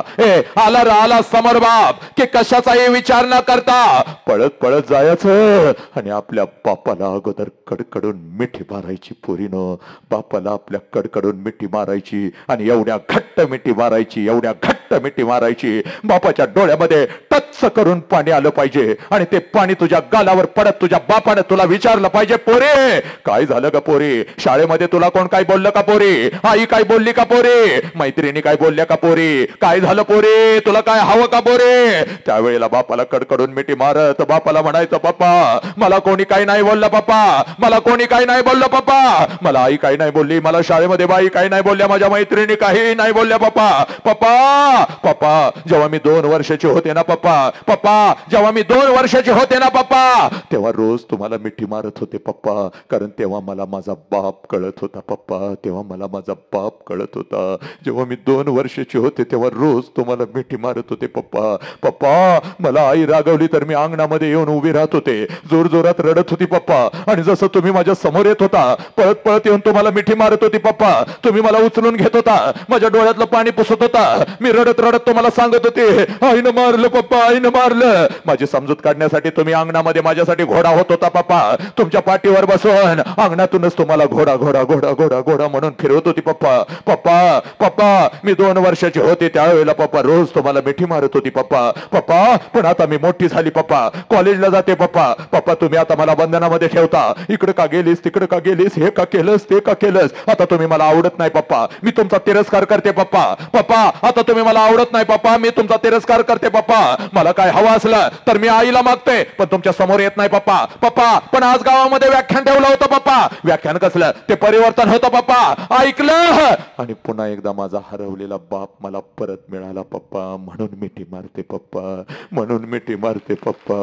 आला र आला समोर बाप की कशाचाही विचार न करता पळत पळत जायचं. आणि आपल्या बापाला अगोदर कडकडून मिठी मारायची पोरीनं. बापाला आपल्या कडकडून मिठी मारायची आणि एवढ्या घट्ट मिठी मारायची, एवढ्या घट्ट मिठी मारायची, बापाच्या डोळ्यामध्ये टच करून पाणी आलं पाहिजे. आणि ते पाणी तुझ्या गालावर पडत तुझ्या बापाने तुला विचारलं पाहिजे, पोरे काय झालं का पोरी? शाळेमध्ये तुला कोण काय बोललं का पोरी? आई काय बोलली का पोरी? मैत्रिणी काय बोलल्या का पोरी? काय झालं पोरी? तुला काय हवं का पोरी? त्यावेळेला बापाला कडकडून मिठी मारत बापाला म्हणायचं, पप्पा मला कोणी काही नाही बोललं, पप्पा मला कोणी काही नाही बोललं, पप्पा मला आई काही नाही बोलली, मला शाळेमध्ये बाई काही नाही बोलल्या, माझ्या मैत्रिणी काही नाही बोलल्या, पप्पा पप्पा पप्पा जेव्हा मी 2 वर्षाचे होते ना पप्पा, पप्पा जेव्हा मी 2 वर्षाचे होते ना पप्पा, तेव्हा रोज तुम्हाला मिठी मारत होते पप्पा. कारण तेव्हा मला माझा बाप कळत होता पप्पा, तेव्हा मला माझा बाप कळत होता. जेव्हा मी 2 वर्षाचे होते तेव्हा रोज तुम्हाला मिठी मारत होते पप्पा. पप्पा मला आई रागवली तर मी अंगणामध्ये येऊन उभी राहत होते, जोर जोरात रडत होती पप्पा. आणि जसं तुम्ही माझ्या समोर येत होता, पळत पळत येऊन तुम्हाला मिठी मारत होती पप्पा. तुम्ही मला उचलून घेत होता, माझ्या डोळ्यातलं पाणी पुसत होता. मी रडत रडत तुम्हाला सांगत होते, आईनं मारलं पप्पा, आईनं मारलं. माझी समजूत काढण्यासाठी तुम्ही अंगणामध्ये माझ्यासाठी घोडा होत होता पप्पा. तुमच्या पाठीवर बसून अंगणातूनच तुम्हाला घोडा घोडा घोडा घोडा घोडा म्हणून फिरवत होती पप्पा. पप्पा पप्पा मी 2 वर्षाचे होते त्यावेळेला पप्पा रोज तुम्हाला मिठी मारत होती पप्पा. पप्पा पण आता मी मोठी झाली पप्पा, कॉलेजला जाते पप्पा. पप्पा तुम्ही आता मला बंधनामध्ये ठेवता. इकडे का गेलीस, तिकडे का गेलीस, हे का केलंस, ते का केलंस. आता तुम्ही मला आवडत नाही पप्पा, मी तुमचा तिरस्कार करते पप्पा. पप्पा आता तुम्ही मला आवडत नाही पप्पा, मी तुमचा तिरस्कार करते पप्पा. मला काय हवं असलं तर मी आईला मागते, पण तुमच्या समोर येत नाही पप्पा. पप्पा पण आज गावामध्ये व्याख्यान ठेवलं होतं पप्पा. व्याख्यान कसलं? ते परिवर्तन होतं पप्पा, ऐकलं? आणि पुन्हा एकदा माझा हरवलेला बाप मला परत मिळाला पप्पा. म्हणून मिठी मारते पप्पा, म्हणून मिठी मारते पप्पा,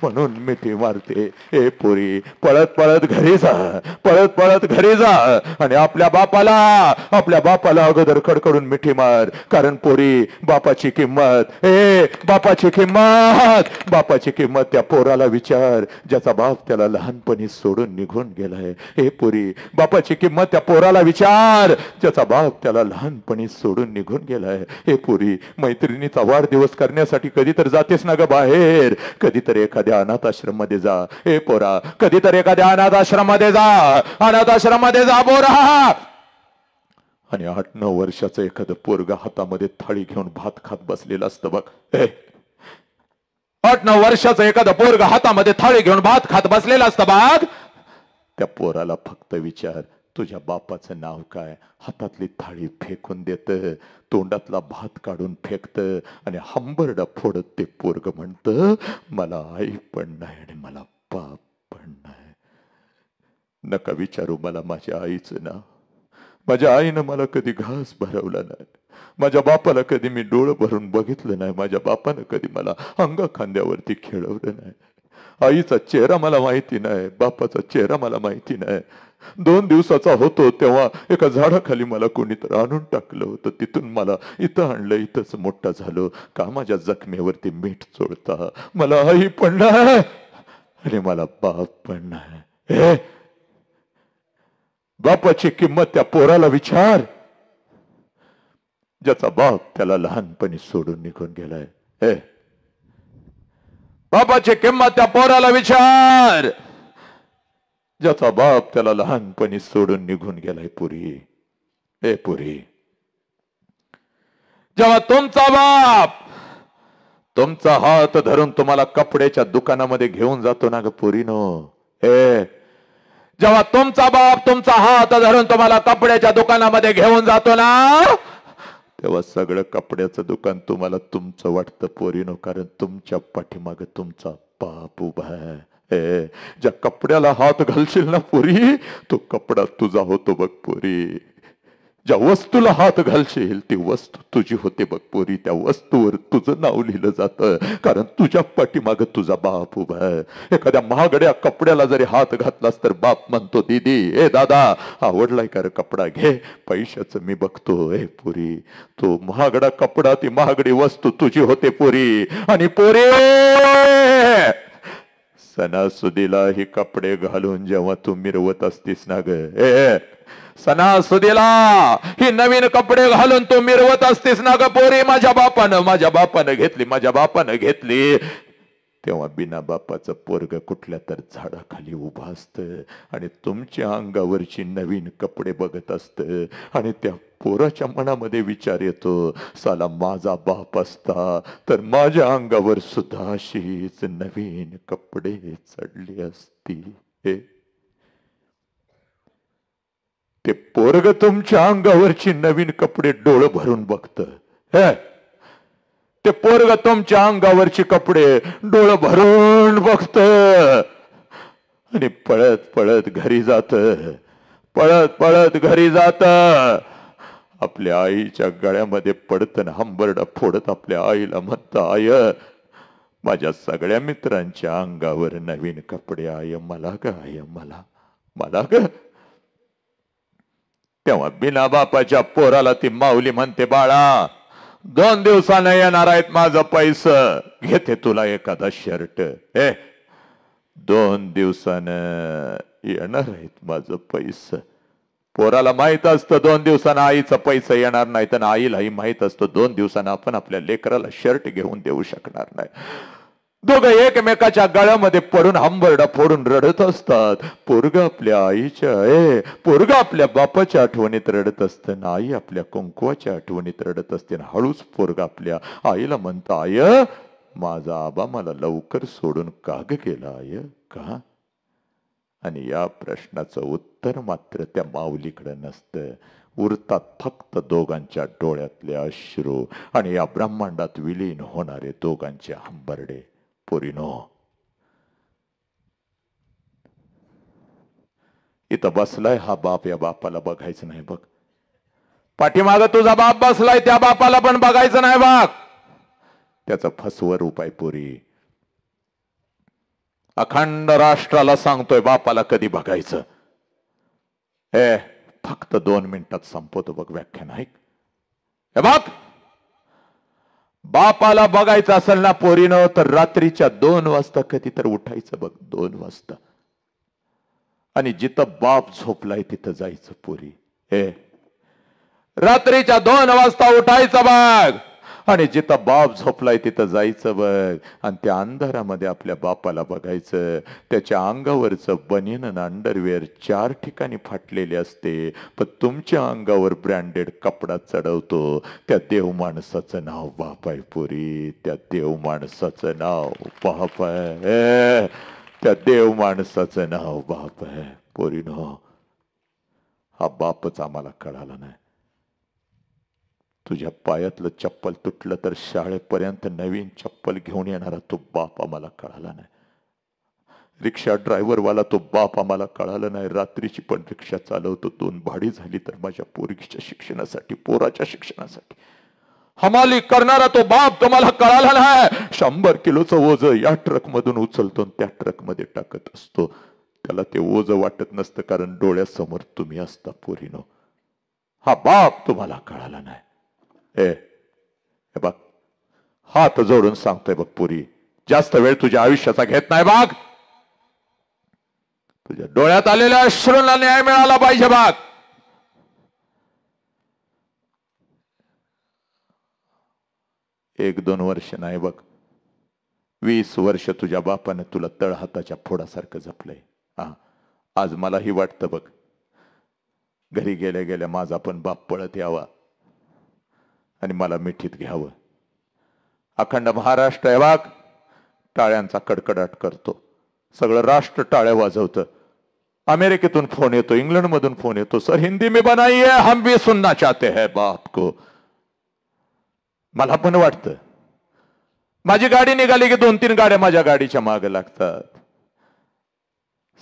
म्हणून मिठी मारते. ए पोरी पळत पळत घरी जा, पळत पळत घरी जा. आणि आपल्या बापाला अगोदर कडकडून मिठी मार. कारण पोरी बापाची किंमत, बापाची किंमत त्या पोराला विचार ज्याचा बाप त्याला लहानपणी सोडून निघून गेलाय. हे पोरी बापाची किंमत त्या पोराला विचार ज्याचा बाप त्याला लहानपणी सोडून निघून गेलाय. हे पोरी मैत्रिणीचा वाढदिवस करण्यासाठी कधीतरी जातेस ना ग बाहेर, कधीतरी एखाद्या अनाथ आश्रम मध्ये जा. हे पोरा कधीतरी एखाद्या अनाथ आश्रम मध्ये जा, अनाथ आश्रम मध्ये जा पोरा. आणि 8-9 वर्षाचं एखादं पोरगा हातामध्ये थाळी घेऊन भात खात बसलेलं असतं बघ. 8-9 वर्षाचं एखादं पोरगा हातामध्ये थाळी घेऊन भात खात बसलेला असतं बाग. त्या पोराला फक्त विचार तुझ्या बापाचं नाव काय. हातातली थाळी फेकून देत, तोंडातला भात काढून फेकत आणि हंबरडा फोडत ते पोरग म्हणत मला आई पण नाही आणि मला बाप पण नाही. नका विचारू मला माझ्या आईचं नाव. माझ्या आईनं मला कधी घास भरवला नाही, माझ्या बापाला कधी मी डोळं भरून बघितलं नाही, माझ्या बापानं कधी मला अंगा खांद्यावरती खेळवलं नाही. आईचा चेहरा मला माहिती नाही, बापाचा चेहरा मला माहिती नाही. 2 दिवसाचा होतो तेव्हा एका झाडाखाली मला कोणीतरी आणून टाकलं होतं. तिथून मला इथं आणलं, इथंच मोठा झालो. का माझ्या जखमेवरती मीठ चोळता. मला आई पण नाही आणि मला बाप पण नाही. बापाची किंमत त्या पोराला विचार, ज्याचा बाप त्याला लहानपणी सोडून निघून गेलाय. हे बापाची किंमत त्या पोराला विचार, ज्याचा बाप त्याला लहानपणी सोडून निघून गेलाय. पुरी, ए पुरी, जेव्हा तुमचा बाप तुमचा हात धरून तुम्हाला कपड्याच्या दुकानामध्ये घेऊन जातो ना ग पोरीनो, हे जेव्हा तुमचा बाप तुमचा हात धरून तुम्हाला कपड्याच्या दुकानामध्ये घेऊन जातो ना, तेव्हा सगळं कपड्याचं दुकान तुम्हाला तुमचं वाटतं पोरीनो, कारण तुमच्या पाठीमागे तुमचा बाप उभा आहे. ज्या कपड्याला हात घालशील ना पोरी, तो कपडा तुझा होतो बघ पोरी. ज्या वस्तूला हात घालशील ती वस्तू तुझी होते बघ पोरी. त्या वस्तूवर तुझं नाव लिहिलं जातं, कारण तुझ्या पाठीमागे तुझा बाप उभा आहे. एखाद्या महागड्या कपड्याला जरी हात घातलास तर बाप म्हणतो, दीदी, ए दादा, आवडलाय का रे कपडा, घे, पैशाचं मी बघतो. ए पोरी, तो महागडा कपडा, ती महागडी वस्तू तुझी होते पोरी. आणि पोरी, सणासुदीला ही कपडे घालून जेव्हा तू मिरवत असतीस ना ग, ए सणासुदीला ही नवीन कपडे घालून तू मिरवत असतीस ना ग पोरी, माझ्या बापानं घेतली, माझ्या बापानं घेतली, तेव्हा बिना बापाचं पोरग कुठल्या तर झाडाखाली उभा असतं आणि तुमच्या अंगावरची नवीन कपडे बघत असतं. आणि त्या पोराच्या मनामध्ये विचार येतो, साला माझा बाप असता तर माझ्या अंगावर सुद्धा अशीच नवीन कपडे चढली असती. ते पोरग तुमच्या अंगावरची नवीन कपडे डोळं भरून बघतं. ते पोरग तुमच्या अंगावरची कपडे डोळं भरून बघत आणि पळत पळत घरी जात, पळत पळत घरी जात, आपल्या आईच्या गळ्यामध्ये पडतं, हंबरडा फोडत आपल्या आईला म्हणत, आय, माझ्या सगळ्या मित्रांच्या अंगावर नवीन कपडे, आय मला ग, आय मला ग. तेव्हा बिना बापाच्या पोराला ती माऊली म्हणते, बाळा, 2 दिवसानं येणार आहेत माझं पैसं, घेते तुला एखादा शर्ट. 2 दिवसानं येणार आहेत माझं पैसं. पोराला माहित असतं 2 दिवसानं आईचं पैसं येणार नाही, तर आईलाही माहित असतं 2 दिवसानं आपण आपल्या लेकराला शर्ट घेऊन देऊ शकणार नाही. दोघं एकमेकाच्या गळ्यामध्ये पडून हंबरडा फोडून रडत असतात. पोरग आपल्या आईच्या, पोरग आपल्या बापाच्या आठवणीत रडत असतं, आई आपल्या कुंकवाच्या आठवणीत रडत असते. हळूच पोरग आपल्या आईला म्हणतं, आय, माझा आबा मला लवकर सोडून का ग गेला आय, का? आणि या प्रश्नाचं उत्तर मात्र त्या माऊलीकडे नसतं. उरतात फक्त दोघांच्या डोळ्यातले अश्रू आणि या ब्रह्मांडात विलीन होणारे दोघांचे हंबरडे. पोरीनो, इथं बसलाय हा बाप, या बापाला बघायचं नाही बघ. पाठीमाग तुझा बाप बसलाय, त्या बापाला पण बघायचं नाही बघ. त्याचा फसवा रूप आहे पोरी. अखंड राष्ट्राला सांगतोय, बापाला कधी बघायचं. फक्त 2 मिनिटात संपवतो बघ व्याख्यान. ऐक, हे बाप, बापाला बघायचं असेल ना पोरीनं, तर रात्रीच्या 2 वाजता कधी तर उठायचं बघ, 2 वाजता. आणि जिथं बाप झोपलाय तिथं जायचं पोरी. रात्रीच्या 2 वाजता उठायचं बघ आणि जिथं बाप झोपलाय तिथं जायचं बघ. आणि त्या अंधारामध्ये आपल्या बापाला बघायचं. त्याच्या अंगावरचं बनियन आणि अंडरवेअर 4 ठिकाणी फाटलेले असते, पण तुमच्या अंगावर ब्रँडेड कपडा चढवतो. त्या देव माणसाचं नाव बाप आहे पोरी. त्या देव माणसाचं नाव बाप आहे. त्या देव माणसाचं नाव बाप आहे पोरीनो. हा बापच आम्हाला कळाला नाही. तुझ्या पायातलं चप्पल तुटलं तर शाळेपर्यंत नवीन चप्पल घेऊन येणारा तो बाप आम्हाला कळाला नाही. रिक्षा ड्रायव्हरवाला तो बाप आम्हाला कळाला नाही. रात्रीची पण रिक्षा चालवतो, 2 भाडी झाली तर माझ्या पोरगीच्या शिक्षणासाठी, पोराच्या शिक्षणासाठी हमाली करणारा तो बाप तुम्हाला कळाला नाही. 100 किलोचं ओझ या ट्रक मधून उचलतो, त्या ट्रक मध्ये टाकत असतो. त्याला ते ओझ वाटत नसतं, कारण डोळ्यासमोर तुम्ही असता पोरीनो. हा बाप तुम्हाला कळाला नाही. बघ, हात जोडून सांगतोय बघ पोरी, जास्त वेळ तुझ्या आयुष्याचा घेत नाही बघ. तुझ्या डोळ्यात आलेल्या अश्रूंना न्याय मिळाला पाहिजे बघ. 1-2 वर्ष नाही बघ, 20 वर्ष तुझ्या बापाने तुला तळहाताच्या फोडासारखं जपलंय. आज मलाही वाटतं बघ, घरी गेल्या गेल्या माझा पण बाप पळत यावा आणि मला मिठीत घ्यावं. अखंड महाराष्ट्र आहे वाघ, टाळ्यांचा कडकडाट करतो, सगळं राष्ट्र टाळ्या वाजवतं. अमेरिकेतून फोन येतो, इंग्लंडमधून फोन येतो, सर हिंदी में बनाइए हम भी सुनना चाहते हैं बाप को. मला पण वाटतं, माझी गाडी निघाली की 2-3 गाड्या माझ्या गाडीच्या मागे लागतात.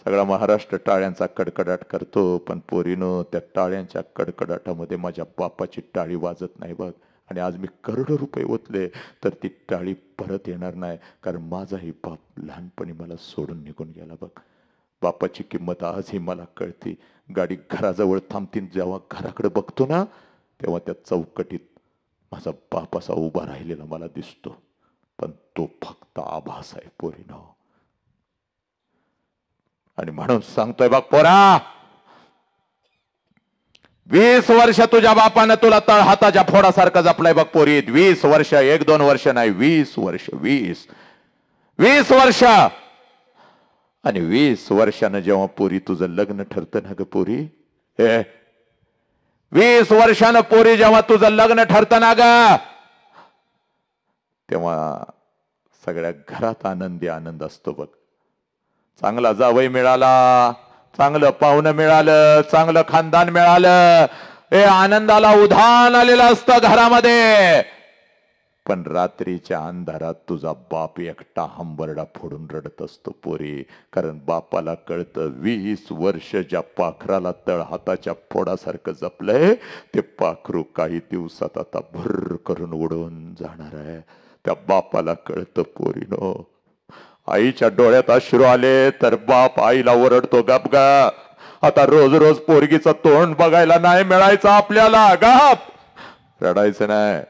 सगळा महाराष्ट्र टाळ्यांचा कडकडाट करतो, पण पोरीनो त्या टाळ्यांच्या कडकडाटामध्ये माझ्या बापाची टाळी वाजत नाही बघ. आणि आज मी करोडो रुपये ओतले तर ती टाळी परत येणार नाही, कारण माझाही बाप लहानपणी मला सोडून निघून गेला बघ. बापाची किंमत आजही मला कळती. गाडी घराजवळ थांबतीन, जेव्हा घराकडे बघतो ना तेव्हा त्या चौकटीत माझा बाप असा उभा राहिलेला मला दिसतो, पण तो फक्त आभास आहे पोरीनो. आणि म्हणून सांगतोय बघ पोरा, 20 वर्ष तुझ्या बापानं तुला तळहाताच्या फोडासारखं जपलंय बघ पोरी. 20 वर्ष, 1-2 वर्ष नाही, 20 वर्ष. 20 वर्ष. आणि 20 वर्षानं जेव्हा पोरी तुझं लग्न ठरतं ना ग पोरी, 20 वर्षानं पोरी जेव्हा तुझं लग्न ठरतं ना ग, तेव्हा सगळ्या घरात आनंदी आनंद असतो बघ. चांगला जावई मिळाला, चांगलं पाहुणं मिळालं, चांगलं खानदान मिळालं, हे आनंदाला उधाण आलेलं असतं घरामध्ये. पण रात्रीच्या अंधारात तुझा बाप एकटा हंबरडा फोडून रडत असतो पोरी, कारण बापाला कळतं 20 वर्ष ज्या पाखराला तळहाताच्या फोडासारखं जपलंय ते पाखरू काही दिवसात आता भर करून उडवून जाणार आहे. त्या बापाला कळतं पोरीनो. आईच्या डोळ्यात अश्रू आले तर बाप आईला ओरडतो, गप गा, आता रोज रोज पोरगीचं तोंड बघायला नाही मिळायचं आपल्याला, गप. रडायचं नाही,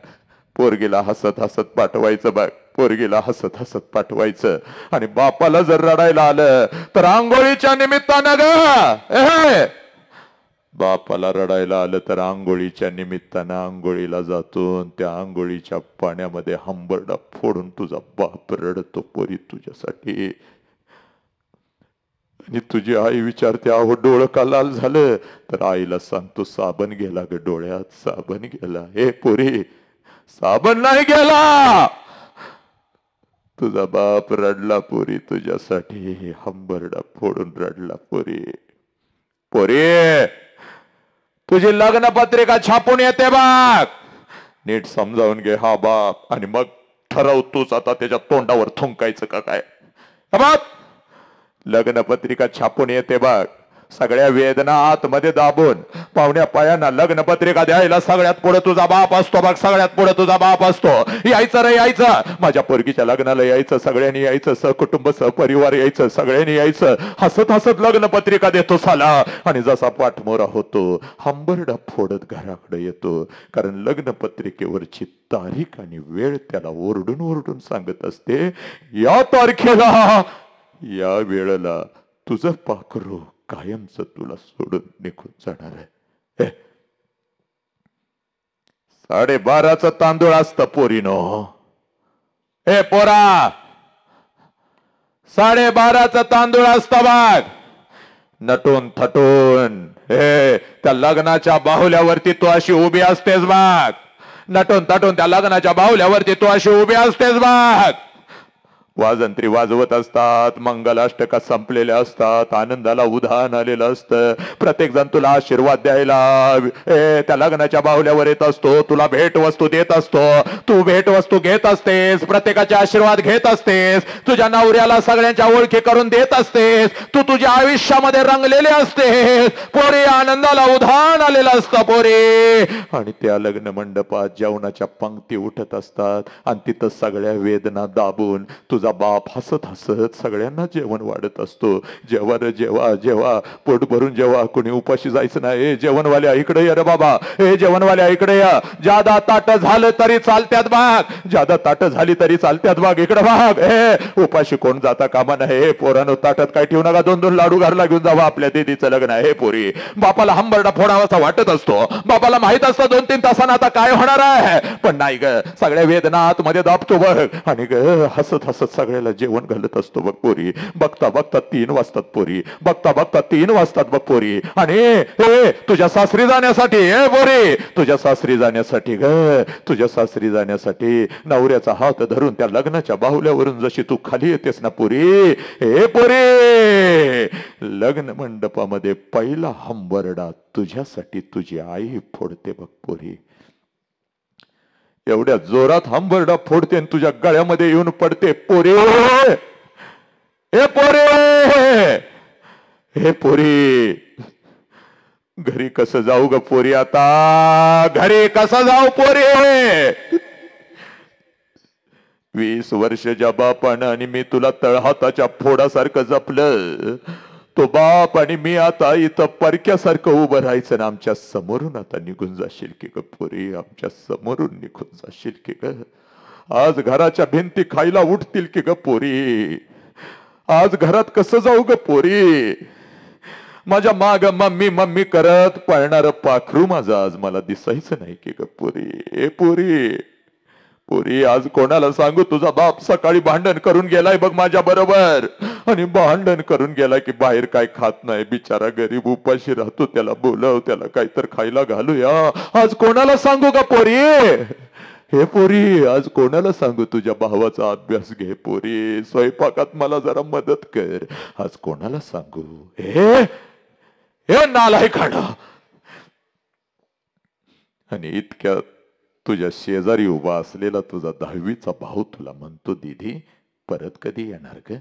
पोरगीला हसत हसत पाठवायचं बघ, पोरगीला हसत हसत पाठवायचं. आणि बापाला जर रडायला आलं तर आंघोळीच्या निमित्तानं ग, बापाला रडायला आलं तर आंघोळीच्या निमित्तानं आंघोळीला जातो, त्या आंघोळीच्या पाण्यामध्ये हंबरडा फोडून तुझा बाप रडतो पोरी तुझ्यासाठी. आणि तुझी आई विचारते, अहो डोळं का लाल झालं, तर आईला सांगतो, साबण गेला ग डोळ्यात, साबण गेला. हे पोरी, साबण नाही गेला, तुझा बाप रडला पोरी तुझ्यासाठी, हंबरडा फोडून रडला पोरी. पोरी, तुझी लग्न पत्रिका छापून येते बघ, नीट समजावून घे हा बाप, आणि मग ठरव तूच आता त्याच्या तोंडावर थुंकायचं का काय. बघ, लग्न पत्रिका छापून येते बघ, सगळ्या वेदना आतमध्ये दाबून पाहुण्या पायांना लग्न पत्रिका द्यायला सगळ्यात पुढे तुझा बाप असतो बघ, सगळ्यात पुढे तुझा बाप असतो. यायचं रे यायचं, माझ्या पोरगीच्या लग्नाला यायचं, सगळ्यांनी यायचं, सहकुटुंब सहपरिवार यायचं, सगळ्यांनी यायचं. हसत हसत लग्न पत्रिका देतो साला, आणि जसा पाठमोरा होतो हंबरडा फोडत घराकडे येतो, कारण लग्न पत्रिकेवरची तारीख आणि वेळ त्याला ओरडून ओरडून सांगत असते, या तारखेला या वेळेला तुझं पाखरू कायमच तुला सोडून निघून जाणार आहे. 12:30चं तांदूळ असतं पोरीनो. ए पोरा, 12:30चं तांदूळ असतं बघ. नटून थटून त्या लग्नाच्या बाहुल्यावरती तू अशी उभी असतेस बघ, नटून थटून त्या लग्नाच्या बाहुल्यावरती तू अशी उभी असतेस बघ. वाजंत्री वाजवत असतात, मंगलाष्टका संपलेल्या असतात, आनंदाला उधाण आलेलं असतं. प्रत्येक जण तुला आशीर्वाद द्यायला त्या लग्नाच्या बाहुल्यावर येत असतो, तुला भेट वस्तू देत असतो, तू भेट वस्तू घेत असतेस, प्रत्येकाचे आशीर्वाद घेत असतेस, तुझ्या नवऱ्याला सगळ्यांच्या ओळखी करून देत असतेस, तू तुझ्या आयुष्यामध्ये रंगलेले असतेस पोरे, आनंदाला उधाण आलेलं असतं पोरे. आणि त्या लग्न मंडपात जेवणाच्या पंक्ती उठत असतात, आणि तिथं सगळ्या वेदना दाबून तुझा तुझा बाप हसत हसत सगळ्यांना जेवण वाढत असतो. जेव्हा रे जेव्हा, जेव्हा पोट भरून जेव्हा, कोणी उपाशी जायचं नाही. जेवणवाल्या इकडे या रे बाबा, हे जेवणवाल्या इकडे या. जादा ताट झालं तरी चालत्यात बाग, जादा ताट झाली तरी चालत्यात बाग, इकडे बाग. हे उपाशी कोण जाता कामा नाही. हे पोरांनो ताटात काय ठेवू नका, 2-2 लाडू घरला घेऊन जावा, आपल्या दीदीचं लग्न आहे. हे पोरी, बापाला हंबरडा फोडावासा वाटत असतो. बापाला माहित असतं 2-3 तासांना आता काय होणार आहे, पण नाही ग, सगळ्या वेदना आतमध्ये दाबतो बघ. आणि ग हसत हसत सगळ्याला जेवण घालत असतो बघ पोरी. बघता बघता 3 वाजतात पोरी, बघता बघता 3 वाजतात बघ पोरी. आणि हे तुझ्या सासरी जाण्यासाठी, हे पोरी तुझ्या सासरी जाण्यासाठी ग, तुझ्या सासरी जाण्यासाठी नवऱ्याचा हात धरून त्या लग्नाच्या बाहुल्यावरून जशी तू खाली येतेस ना पोरी, हे पोरी, लग्न मंडपामध्ये पहिला हंबरडा तुझ्यासाठी तुझी आई फोडते बघ पोरी. एवढ्या जोरात हंबरडा फोडते आणि तुझ्या गळ्यामध्ये येऊन पडते पोरी. हे पोरी, हे पोरी, घरी कसं जाऊ ग पोरी, आता घरी कसं जाऊ पोरी. 20 वर्षाच्या बापानं आणि मी तुला तळहाताच्या फोडासारखं जपलं. तो बाप आणि मी आता इथं परक्यासारखं उभं राहायचं ना, आमच्या समोरून आता निघून जाशील की ग पोरी, आमच्या समोरून निघून जाशील की ग. आज घराच्या भिंती खायला उठतील की ग पोरी. आज घरात कसं जाऊ ग पोरी. माझ्या माग मम्मी मम्मी करत पळणार पाखरू माझं आज मला दिसायचं नाही की ग पोरी. ए पोरी, पोरी आज कोणाला सांगू, तुझा बाप सकाळी भांडण करून गेलाय बघ माझ्या बरोबर, आणि भांडण करून गेलाय की बाहेर काय खात नाही, बिचारा गरीब उपाशी राहतो, त्याला बोलव, त्याला काहीतर खायला घालूया. आज कोणाला सांगू का पोरी. हे पोरी, आज कोणाला सांगू, तुझ्या भावाचा अभ्यास घे पोरी, स्वयंपाकात मला जरा मदत कर, आज कोणाला सांगू. हे नालायकाना. आणि इतक्यात तुझ्या शेजारी उभा असलेला तुझा 10वीचा भाऊ तुला म्हणतो, दीदी परत कधी येणार ग.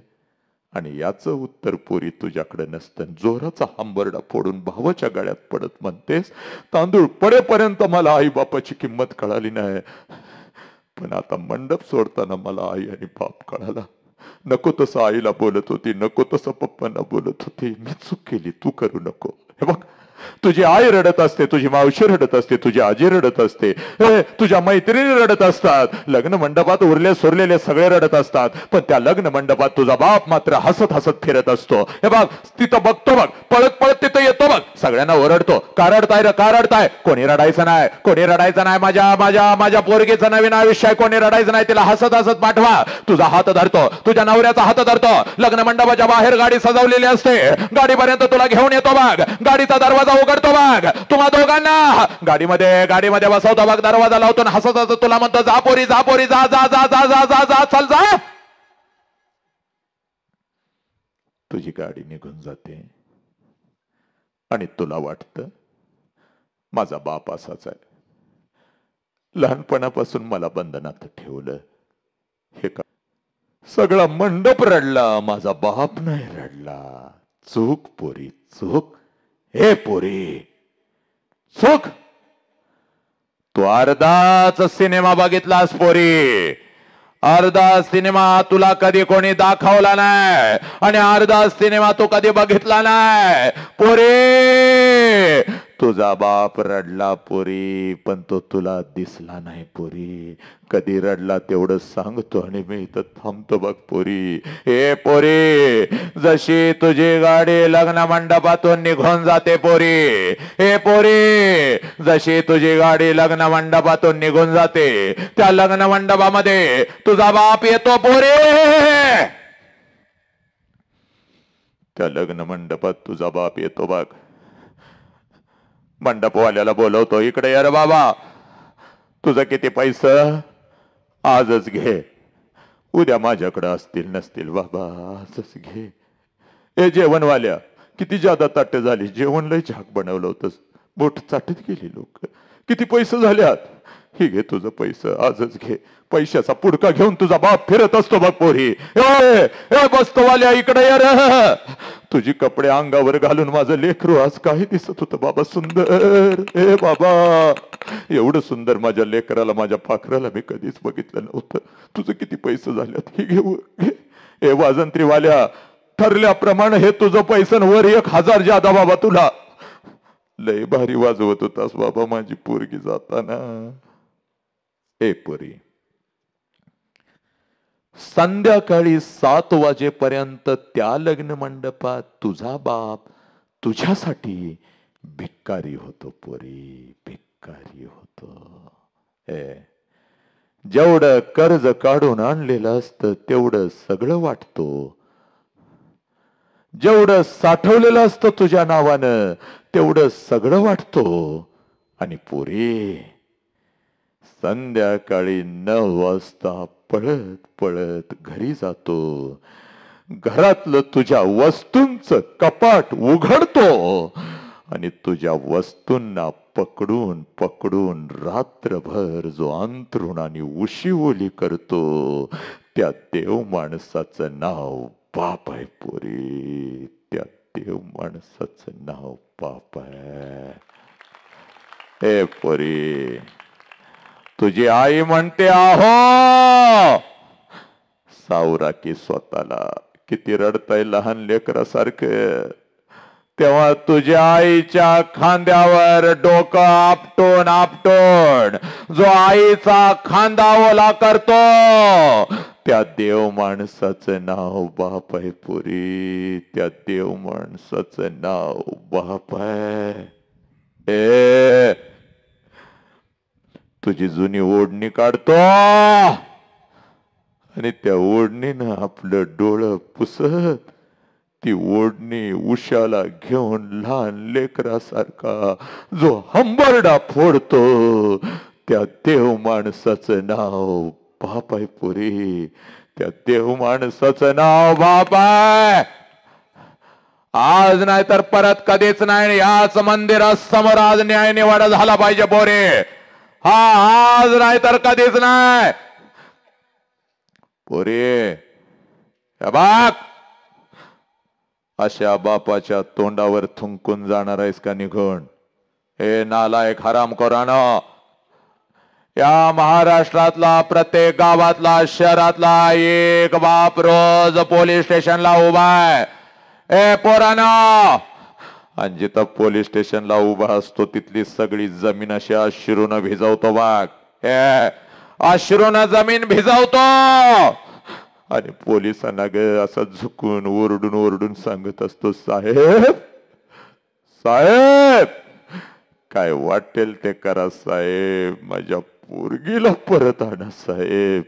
आणि याचं उत्तर पोरी तुझ्याकडे नसतं. जोराचा हंबरडा फोडून भावाच्या गळ्यात पडत म्हणतेस, तांदूळ पडेपर्यंत मला आई बापाची किंमत कळाली नाही, पण आता मंडप सोडताना मला आई आणि बाप कळाला. नको तसं आईला बोलत होती, नको तसं पप्पांना बोलत होती, मी चूक केली, तू करू नको. हे बघ, तुझी आई रडत असते, तुझी मावशी रडत असते, तुझी आजी रडत असते, तुझ्या मैत्रिणी रडत असतात, लग्न मंडपात उरले सोरलेले सगळे रडत असतात, पण त्या लग्न मंडपात तुझा बाप मात्र हसत हसत फिरत असतो. हे बघ, तिथं बघतो बघ, पळत पळत तिथं येतो बघ, सगळ्यांना ओरडतो, का रडताय रे, का रडताय. कोणी रडायचं नाही, कोणी रडायचं नाही. माझ्या माझ्या माझ्या पोरगीचं नवीन आयुष्य आहे, कोणी रडायचं नाही, तिला हसत हसत पाठवा. तुझा हात धरतो, तुझ्या नवऱ्याचा हात धरतो, लग्न मंडपाच्या बाहेर गाडी सजवलेली असते, गाडीपर्यंत तुला घेऊन येतो बघ, गाडीचा दरवाजा उघडतो बघ, तुम्हा दोघांना गाडीमध्ये बसवतो बघ, दरवाजा लावतो, हसत हसत तुला म्हणतो, जा पोरी, जा पोरी, जा जा जा जा जा जा जा, चल जा. तुझी गाडी निघून जाते आणि तुला वाटतं माझा बाप असाच आहे, लहानपणापासून मला बंधनात ठेवलं. हे का सगळा मंडप रडला, माझा बाप नाही रडला. चूक पोरी, चूक. हे पोरी, चूक. तू अर्धाच सिनेमा बघितलास पोरी, अर्धा सिनेमा तुला कधी कोणी दाखवला नाही, आणि अर्धा सिनेमा तू कधी बघितला नाही पोरी. तुझा बाप रडला पोरी, पण तो तुला दिसला नाही पोरी. कधी रडला तेवढं सांगतो आणि मी इथं थांबतो बघ पोरी. हे पोरी, जशी तुझी गाडी लग्न मंडपातून निघून जाते पोरी, हे पोरी, जशी तुझी गाडी लग्न मंडपातून निघून जाते, त्या लग्न मंडपामध्ये तुझा बाप येतो पोरी. त्या लग्न मंडपात तुझा बाप येतो बघ, मंडपवाल्याला बोलवतो, इकडे यार बाबा, तुझं किती पैसे आजच घे, उद्या माझ्याकडे असतील नसतील बाबा, आजच घे. ए जेवणवाल्या, किती जादा ताट झाली, जेवण लय झाक बनवलं होतं, बोट चाटत गेली लोक, किती पैसे झाल्यात, ही घे तुझं पैसे, आजच घे. पैशाचा पुडका घेऊन तुझा बाप फिरत असतो बघ पोरी. ए बस्तवाल्या इकडे ये रे. तुझी कपडे अंगावर घालून माझं लेकरू आज काही दिसत होतं बाबा सुंदर. ए बाबा, एवढं सुंदर माझ्या लेकराला, माझ्या पाखराला मी कधीच बघितलं नव्हतं. तुझं किती पैसे झाल्यात, ही घेऊ. ए वाजंत्रीवाल्या, ठरल्याप्रमाणे हे तुझं पैसन वर 1000 जादा बाबा तुला. लय भारी वाजवत होतास बाबा माझी पोरगी जाताना. ए पोरी, संध्याकाळी 7 वाजेपर्यंत त्या लग्न मंडपात तुझा बाप तुझ्यासाठी भिक्कारी होतो पोरी, भिक्कारी होतो. जेवढं कर्ज काढून आणलेलं असतं तेवढं सगळं वाटतो. जेवढं साठवलेलं असतं तुझ्या नावानं तेवढं सगळं वाटतो. आणि पोरी, संध्याकाळी 9 वाजता पळत पळत घरी जातो. घरातलं तुझ्या वस्तूंचं कपाट उघडतो आणि तुझ्या वस्तूंना पकडून पकडून रात्रभर जो अंथरुणाने उशीओली करतो त्या देव माणसाचं नाव बाप आहे पोरी. त्या देव माणसाचं नाव बाप आहे. ए पोरी, तुझी आई म्हणते आहो सावरा की स्वतःला. किती रडताय लहान लेकरासारखं. तेव्हा तुझ्या आईच्या खांद्यावर डोकं आपटून आपटून जो आईचा खांदा ओला करतो त्या देव माणसाचं नाव बाप आहे पोरी. त्या देव माणसाचं नाव बाप आहे. ए, तुझी जुनी ओढणी काढतो आणि त्या ओढणीनं आपलं डोळं पुसत ती ओढणी उशाला घेऊन लहान लेकरासारखा जो हंबरडा फोडतो त्या देव माणसाचं नाव बाप आहे पोरी. त्या देव माणसाचं नाव बाप आहे. आज नाही तर परत कधीच नाही. याच मंदिरासमोर आज न्याय निवाडा झाला पाहिजे पोरे. हा, आज नाही तर कधीच नाही पोरे. बाप, अशा बापाच्या तोंडावर थुंकून जाणार आहेस का निघून? हे नालायक हरामखोरानो, या महाराष्ट्रातला प्रत्येक गावातला शहरातला एक बाप रोज पोलीस स्टेशनला उभा आहे. ए पोरानो, आणि जिथं पोलीस स्टेशनला उभा असतो तिथली सगळी जमीन अशी अश्रूनं भिजवतो बाग. अश्रूनं जमीन भिजवतो आणि पोलिसांना ग असं झुकून ओरडून ओरडून सांगत असतो, साहेब साहेब काय वाटेल ते करा साहेब, माझ्या पोरगीला परत आणा साहेब.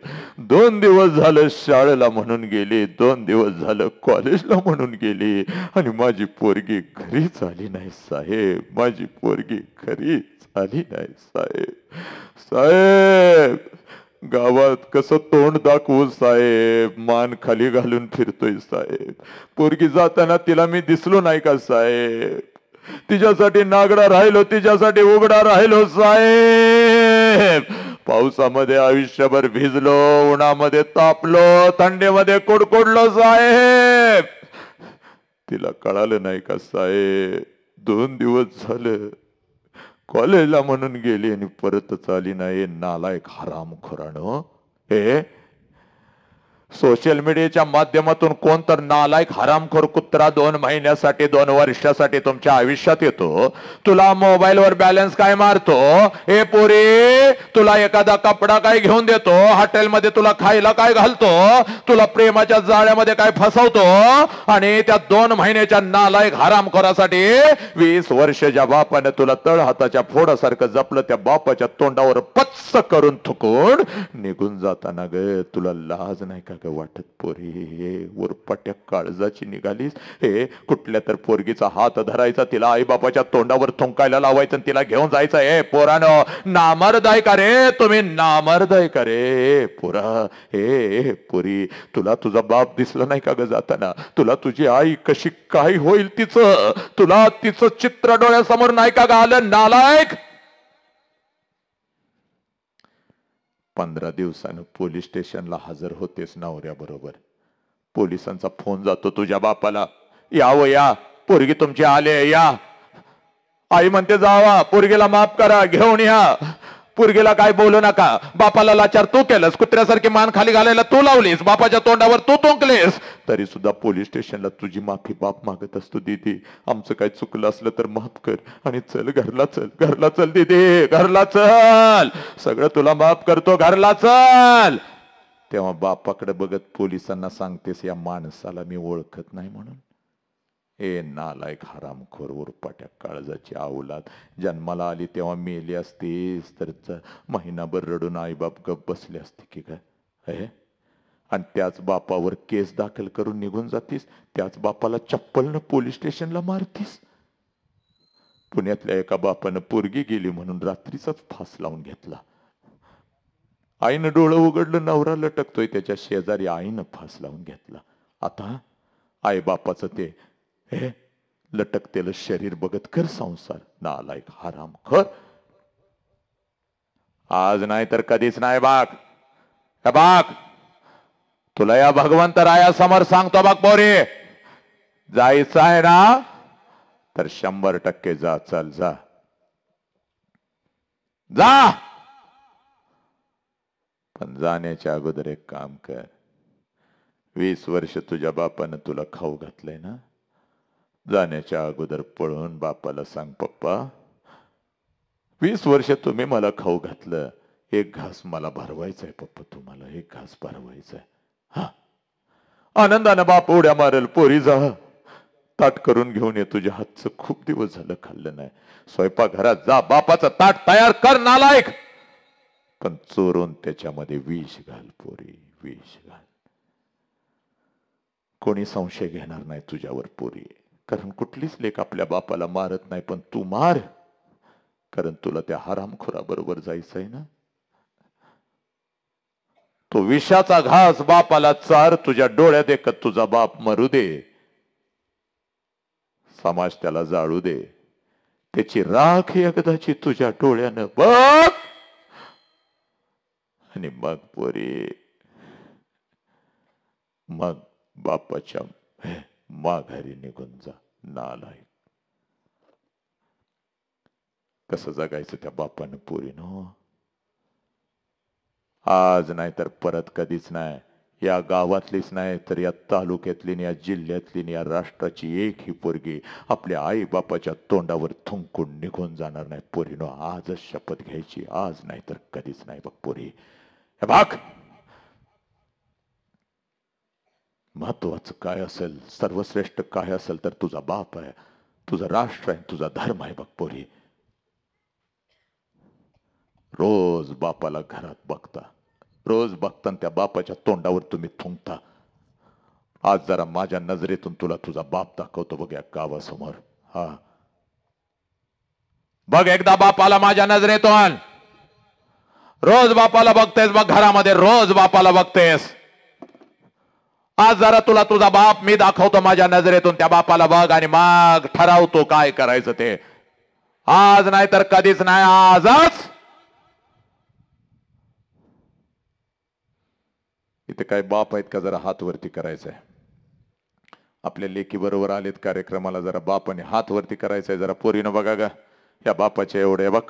2 दिवस झालं शाळेला म्हणून गेली, 2 दिवस झालं कॉलेजला म्हणून गेली आणि माझी पोरगी घरीच आली नाही साहेब. माझी पोरगी घरीच आली नाही साहेब. साहेब, गावात कसं तोंड दाखवू साहेब, मान खाली घालून फिरतोय साहेब. पोरगी जाताना तिला मी दिसलो नाही का साहेब? तिच्यासाठी नागडा राहिलो, तिच्यासाठी उघडा राहिलो साहेब. पावसामध्ये आयुष्यभर भिजलो, उन्हामध्ये तापलो, थंडीमध्ये कुडकुडलो साहेब. तिला कळालं नाही का साहेब? 2 दिवस झालं कॉलेजला म्हणून गेली आणि परतच आली नाही. नालायक हरामखोरानो. हे सोशल मीडियाच्या माध्यमातून कोण तर नालायक हरामखोर कुत्रा 2 महिन्यासाठी 2 वर्षासाठी तुमच्या आयुष्यात येतो. तुला मोबाईलवर बॅलन्स काय मारतो, हे पोरी तुला एखादा कपडा काय घेऊन देतो, हॉटेलमध्ये तुला खायला काय घालतो, तुला प्रेमाच्या जाळ्यामध्ये काय फसवतो आणि त्या 2 महिन्याच्या नालायक हरामखोरासाठी 20 वर्षाच्या बापाने तुला तळ हाताच्या फोडासारखं जपलं. त्या बापाच्या तोंडावर पच्च करून थुकून निघून जाताना ग तुला लाज नाही का वाटत पोरी? उरपट्या काळजाची निघालीस. हे कुठल्या तर पोरगीचा हात धरायचा, तिला आई बापाच्या तोंडावर थुंकायला लावायचं आणि तिला घेऊन जायचं. हे पोरानो, नामर्दाय का रे तुम्ही? नामर्दाय का रे पोरा? हे पोरी, तुला तुझा बाप दिसला नाही का ग जाताना? तुला तुझी आई कशी काय होईल तिचं, तुला तिचं चित्र डोळ्यासमोर नाही का ग आलं? नालायक. 15 दिवसानं पोलीस स्टेशनला हजर होतेस नवऱ्याबरोबर. पोलिसांचा फोन जातो तुझ्या बापाला, यावं या, पोरगी तुमची आले या. आई म्हणते जावा, पोरगीला माफ करा, घेऊन या. पोरगीला काय बोलू नका. बापाला लाचार तू केलंस, कुत्र्यासारखी मान खाली घालायला तू लावलीस, बापाच्या तोंडावर तू तोंकलेस. तरी सुद्धा पोलीस स्टेशनला तुझी माफी बाप मागत असतो. दीदी आमचं काय चुकलं असलं तर माफ कर आणि चल घरला, चल घरला, चल दीदी घरला चल, सगळं तुला माफ करतो, घरला चल. तेव्हा बापाकडे बघत पोलिसांना सांगतेस या माणसाला मी ओळखत नाही म्हणून. ए नालायक, हरामखोर, उरपाट्या काळजाची औलाद, जन्माला आली तेव्हा मेली असतीस तर महिनाभर रडून आईबाप गप बसले असते की काय. आणि त्याच बापावर केस दाखल करून निघून जातीस, त्याच बापाला चप्पलनं पोलीस स्टेशनला मारतीस. पुण्यातल्या एका बापानं पोरगी गेली म्हणून रात्रीचाच फास लावून घेतला. आईनं डोळं उघडलं, नवरा लटकतोय त्याच्या शेजारी, आईनं फास लावून घेतला. आता आई बापाचं ते लटकतेलं शरीर बघत कर संसार. नालायक, हरामखोर. आज नाही तर कधीच नाही बाग. बाग तुला या भगवंत रायासमोर सांगतो बघ पोरी, जायचं आहे ना तर 100% जा. चल जा जा. पण जाण्याच्या अगोदर एक काम कर. 20 वर्ष तुझ्या बापानं तुला खाऊ घातलंय ना, जाण्याच्या अगोदर पळून बापाला सांग, पप्पा 20 वर्ष तुम्ही मला खाऊ घातलं, एक घास मला भरवायचंय पप्पा, तुम्हाला एक घास भरवायचंय. हा, आनंदानं बाप उड्या मारेल. पोरी जा, ताट करून घेऊन ये, तुझ्या हातचं खूप दिवस झालं खाल्लं नाही. स्वयंपाकघरात जा, बापाचं ताट तयार कर नालायक. पण चोरून त्याच्यामध्ये विष घाल पोरी, विष घाल. कोणी संशय घेणार नाही तुझ्यावर पोरी, कारण कुठलीच लेक आपल्या बापाला मारत नाही. पण तू मार, कारण तुला त्या हरामखोराबरोबर जायचंय ना. तो विषाचा घास बापाला चार, तुझ्या डोळ्यात देखत तुझा बाप मरू दे, समाज त्याला जाळू दे, त्याची राख एकदाची तुझ्या डोळ्यानं बघ. आणि मग पोरी, मग बापाच्या माघारी निघून जा. नालायक, कसं जगायचं त्या बापानं पोरीनो. आज नाही तर परत कधीच नाही. या गावातलीच नाही तर या तालुक्यातली, या जिल्ह्यातली, या राष्ट्राची एक ही पोरगी आपल्या आई बापाच्या तोंडावर थुंकून निघून जाणार नाही पोरीनो. आजच शपथ घ्यायची, आज नाही तर कधीच नाही. बघ पोरी, हे बघ, महत्वाचं काय असेल, सर्वश्रेष्ठ काय असेल तर तुझा बाप आहे, तुझं राष्ट्र आहे, तुझा धर्म आहे. बघ पोरी, रोज बापाला घरात बघता, रोज बघता त्या बापाच्या तोंडावर तुम्ही थुंकता. आज जरा माझ्या नजरेतून तुला तुझा बाप दाखवतो बघ या गावासमोर. हा बघ एकदा बापाला माझ्या नजरेतून. रोज बापाला बघतेस बघ घरामध्ये, रोज बापाला बघतेस. आज जरा तुला तुझा बाप मी दाखवतो माझ्या नजरेतून. त्या बापाला बघ आणि मग ठरवतो काय करायचं ते. आज नाही तर कधीच नाही, आजच. इथे काय बाप आहेत का जरा हात वरती करायचंय. आपल्या लेकी बरोबर आलेत कार्यक्रमाला, जरा बापाने हात वरती करायचंय. जरा पोरीनं बघा गा, या बापाचे एवढे बघ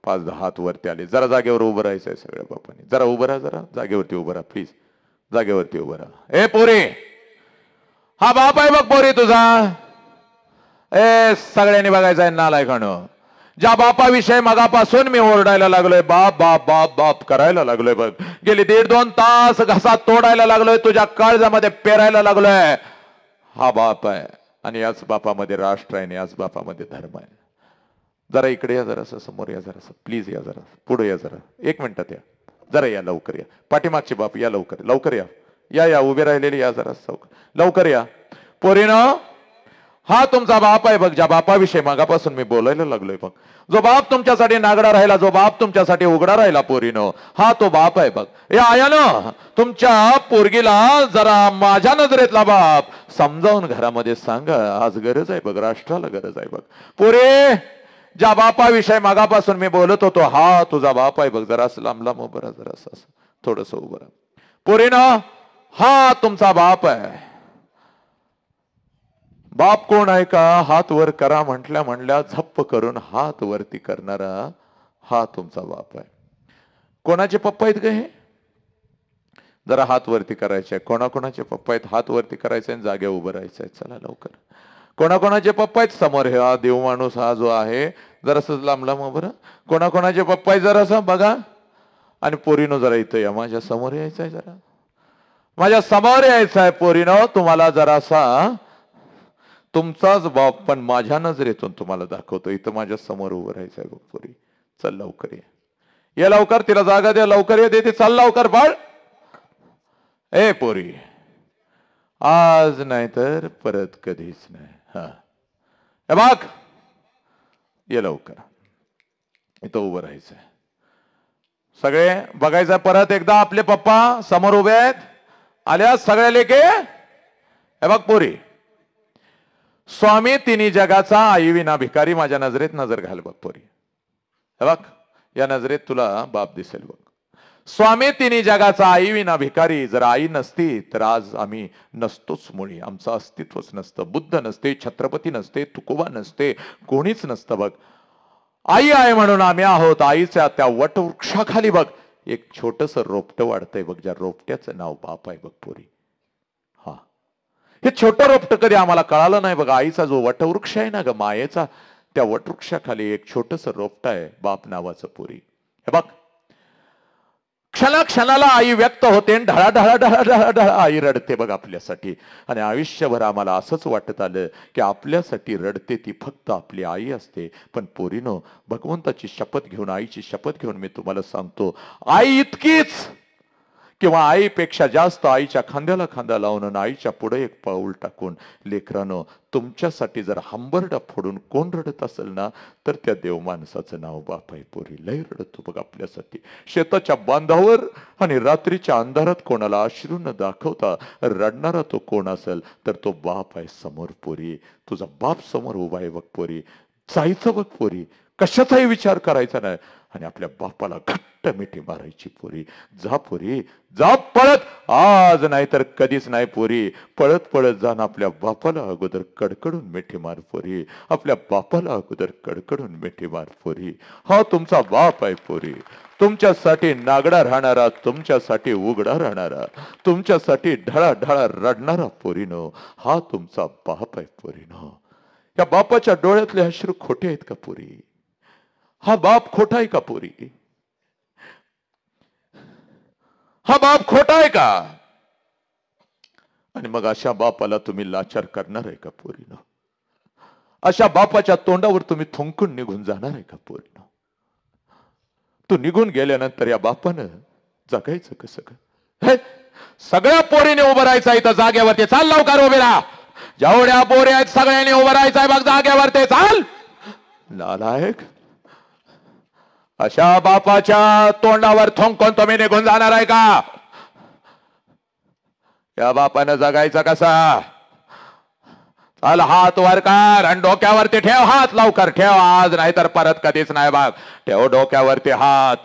5-10 हात वरती आले. जरा जागेवर उभं राहायचंय सगळ्या बापाने. जरा उभं राहा, जरा जागेवरती उभं राहा प्लीज, जागेवरती उभं राहा. ए पोरी, हा बाप आहे बघ पोरी तुझा. ए सगळ्यांनी बघायचं आहे नालायकानं. ज्या बापाविषयी मगापासून मी ओरडायला लागलोय, बाप बाप बाप बाप करायला लागलोय बघ, गेली 1.5-2 तास घसा तोडायला लागलोय, तुझ्या काळजामध्ये पेरायला लागलोय. हा बाप आहे आणि याच बापामध्ये राष्ट्र आहे, याच बापामध्ये धर्म आहे. जरा इकडे या, जरा समोर या, जरा प्लीज या, जरा पुढे या, जरा 1 मिनिटात या, जरा या, लवकर या. पाठीमागचे बाप या, लवकर लवकर या, या या उभे राहिलेले या, जरा लवकर या. पोरीनो, हा तुमचा बाप आहे बघ, ज्या बापाविषयी मागापासून मी बोलायला लागलोय बघ. जो बाप तुमच्यासाठी नागडा राहिला, जो बाप तुमच्यासाठी उघडा राहिला पोरीनो, हा तो बाप आहे बघ. या आयानो, तुमच्या पोरगीला जरा माझ्या नजरेतला बाप समजावून घरामध्ये सांगा. आज गरज आहे बघ, राष्ट्राला गरज आहे बघ. पोरे, ज्या बापाविषयी मागापासून मी बोलत होतो, हा तुझा बाप आहे बघ. जरा असं लांब लांब उभं राहा, जरा असं थोडस उभं राहा. पोरीनं, हा तुमचा बाप आहे. बाप कोण आहे का? हात वर करा म्हटल्या म्हणल्या झप्प करून हात वरती करणारा हा तुमचा बाप आहे. कोणाचे पप्पा आहेत का हे? जरा हात वरती करायचे. कोणाकोणाचे पप्पा आहेत? हात वरती करायचे आणि जागे उभं राहायचंय. चला लवकर. कोणाकोणाचे पप्पा आहेत समोर? हे हा देव माणूस हा जो आहे, जरासं लांब लांब उभं राहा. कोणाकोणाचे पप्पा आहेत जरासं बघा. आणि पोरीनो जरा इथं या, माझ्या समोर यायचंय. जरा माझ्या समोर यायचं आहे पोरीनो. तुम्हाला जरासा तुमचाच बाप पण माझ्या नजरेतून तुम्हाला दाखवतो. इथं माझ्या समोर उभं राहायचंय बघ पोरी. चल लवकर ये लवकर. तिला जागा द्या. लवकर ये देते. चल लवकर बाळ. ए पोरी, आज नाही तर परत कधीच नाही. हा बघ, ये लवकर. इथं उभं राहायचंय. सगळे बघायचं परत एकदा. आपले पप्पा समोर उभे आहेत. आल्या सगळ्या लेके. हे बघ पोरी, स्वामी तिन्ही जगाचा आई विना भिकारी. माझ्या नजरेत नजर घाल बघ पोरी. हे बघ, या नजरेत तुला बाप दिसेल बघ. स्वामी तिन्ही जगाचा आई विना भिकारी. जर आई नसती तर आज आम्ही नसतोच. मुळी आमचं अस्तित्वच नसतं. बुद्ध नसते, छत्रपती नसते, तुकोबा नसते, कोणीच नसतं बघ. आई आहे म्हणून आम्ही आहोत. आईच्या त्या वटवृक्षाखाली बघ एक छोटस रोपट वाढतंय बघ. ज्या रोपट्याचं नाव बाप आहे बघ पोरी. हा, हे छोटं रोपट कधी आम्हाला कळालं नाही बघ. आईचा जो वटवृक्ष आहे ना ग मायेचा, त्या वटवृक्षाखाली एक छोटस रोपट आहे बाप नावाचं पोरी. हे बघ, क्षणाक्षणाला आई व्यक्त होते. ढळा ढळा ढळा ढळा ढळा आई रडते बघ आपल्यासाठी. आणि आयुष्यभर आम्हाला असंच वाटत आलं की आपल्यासाठी रडते ती फक्त आपली आई असते. पण पोरीनो, भगवंताची शपथ घेऊन, आईची शपथ घेऊन मी तुम्हाला सांगतो, आई इतकीच किंवा आईपेक्षा जास्त आईच्या खांद्याला खांदा लावून आणि आईच्या पुढे एक पाऊल टाकून, लेकरानो तुमच्यासाठी जर हंबरडा फोडून कोण रडत असेल ना, तर त्या देव माणसाचं नाव बाप आहे पोरी. लय रडतो बघ आपल्यासाठी. शेताच्या बांधावर आणि रात्रीच्या अंधारात कोणाला अश्रू न दाखवता रडणारा तो कोण असेल तर तो बाप आहे समोर पोरी. तुझा बाप समोर उभा आहे बघ पोरी. जायचं बघ पोरी, कशाचाही विचार करायचा नाही आणि आपल्या बापाला घट्ट मिठी मारायची पोरी. जा पोरी, जा पळत. आज नाही तर कधीच नाही पोरी. पळत पळत जाण आपल्या बापाला अगोदर कडकडून मिठी मार पोरी. आपल्या बापाला अगोदर कडकडून मिठी मार पोरी. हा तुमचा बाप आहे पोरी. तुमच्यासाठी नागडा राहणारा, तुमच्यासाठी उघडा राहणारा, तुमच्यासाठी ढळा ढळा रडणारा पोरीनो, हा तुमचा बाप आहे पोरीनो. या बापाच्या डोळ्यातले अश्रू खोटे आहेत का पोरी? हा बाप खोटा आहे का पोरी? हा बाप खोटा आहे का? आणि मग अशा बापाला तुम्ही लाचार करणार आहे का पोरीनो? अशा बापाच्या तोंडावर तुम्ही थुंकून निघून जाणार आहे का पोरीनो? तू निघून गेल्यानंतर या बापानं जगायचं कसं? सगळ्या पोरीने उभं राहायचं इथं जागेवरती. चाल लवकर उभे राहा. जेवढ्या पोरी आहेत सगळ्यांनी उभं राहायचंय बघ जागेवरती. चाल. नालायक, अशा बापाच्या तोंडावर थुंकून तुम्ही निघून जाणार आहे का? या बापानं जगायचं कसा? चाल हात वर कर आणि डोक्यावरती ठेव हात. लवकर ठेव, आज नाही तर परत कधीच नाही बघ. ठेव डोक्यावरती हात,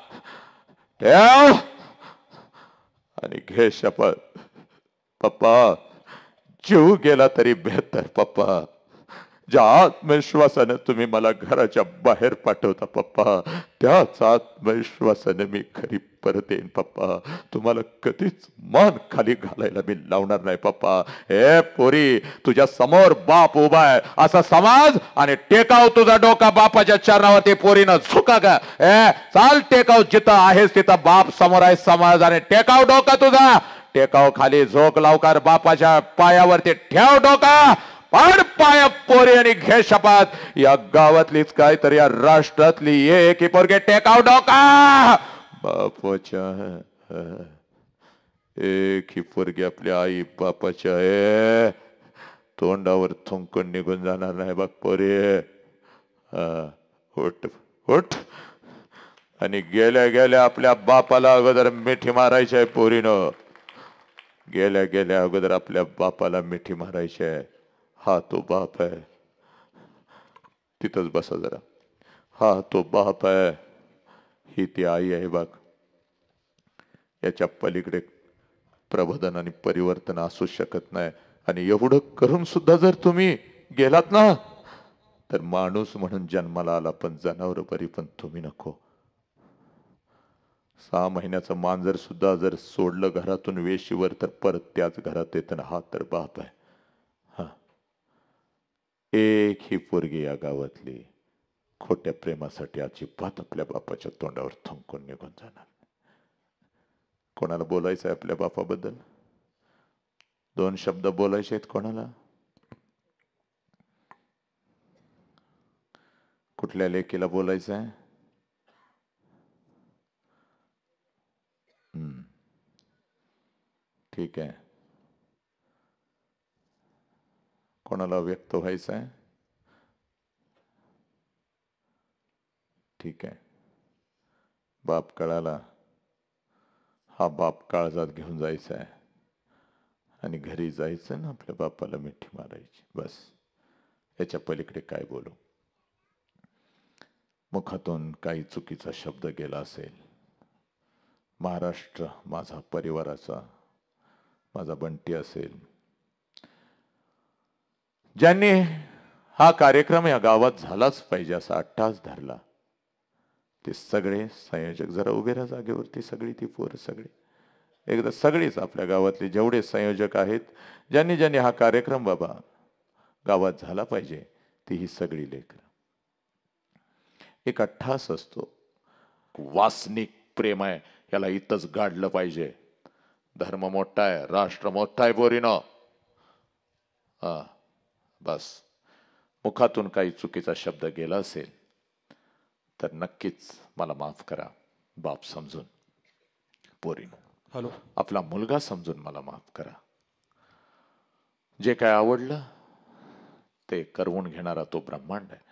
ठेव आणि घे शपथ. पप्पा, जीव गेला तरी बेहतर पप्पा. ज्या आत्मविश्वासाने तुम्ही मला घराच्या बाहेर पाठवता पप्पा, त्याच आत्मविश्वासाने मी घरी परत येईन पप्पा. तुम्हाला कधीच मान खाली घालायला मी लावणार नाही पप्पा. हे पोरी, तुझ्या समोर बाप उभा आहे असा समाज आणि टेकाव तुझा डोका बापाच्या चरणावरती. पोरीनं झुका का? चाल टेकाव. जिथं आहेस तिथं बाप समोर आहे समाज आणि टेकाव डोका तुझा. टेकाव खाली झोक लवकर. बापाच्या पायावरती ठेव डोका. पाड पाया पोरी आणि घे शपथ. या गावातलीच काय तर या राष्ट्रातली एक ही पोरगे टेकाव डोका. बापाच्या एक ही पोरगी आपल्या आई बापाच्या तोंडावर थुंकून निघून जाणार नाही बघ पोरी. उठ उठ आणि गेल्या गेल्या आपल्या बापाला अगोदर मिठी मारायची आहे पोरीनं. गेल्या गेल्या अगोदर आपल्या बापाला मिठी मारायची आहे. हा तो बाप आहे. तिथंच बसा जरा. हा तो बाप आहे, ही ती आई आहे बघ. याच्या पलीकडे प्रबोधन आणि परिवर्तन असू शकत नाही. आणि एवढं करून सुद्धा जर तुम्ही गेलात ना, तर माणूस म्हणून जन्माला आला पण जनावर बरी पण तुम्ही नको. 6 महिन्याचं मांजर सुद्धा जर सोडलं घरातून वेशीवर तर परत त्याच घरात येतं. हा तर बाप आहे. हा, एक ही पोरगी या गावातली खोट्या प्रेमासाठी अजिबात आपल्या बापाच्या तोंडावर थंकून निघून जाणार. कोणाला बोलायचं आहे आपल्या बापाबद्दल? 2 शब्द बोलायचे आहेत कोणाला? कुठल्या लेकीला बोलायचं आहे? ठीक आहे. कोणाला व्यक्त व्हायचं आहे? ठीक आहे. बाप कळाला. हा बाप काळजात घेऊन जायचा आहे आणि घरी जायचं ना आपल्या बापाला मिठी मारायची. बस, याच्या पलीकडे काय बोलू? मुखातून काही चुकीचा शब्द गेला असेल, महाराष्ट्र माझा परिवाराचा, माझा बंटी असेल, ज्यांनी हा कार्यक्रम या गावात झालाच पाहिजे असा अट्टास धरला, ते सगळे संयोजक जरा उभे राहा जागेवरती. सगळी ती पोरं सगळे एकदा सगळीच आपल्या गावातले जेवढे संयोजक आहेत, ज्यांनी ज्यांनी हा कार्यक्रम बाबा गावात झाला पाहिजे, ती ही सगळी लेकरं. एक अट्टास असतो, वासनिक प्रेम आहे, याला इथंच गाडलं पाहिजे. धर्म मोठा आहे, राष्ट्र मोठा आहे पोरीनो. बस, मुखातून काही चुकीचा शब्द गेला असेल तर नक्कीच मला माफ करा. बाप समजून, पोरीनो,
हॅलो,
आपला मुलगा समजून मला माफ करा. जे काय आवडलं ते करवून घेणारा तो ब्रह्मांड आहे.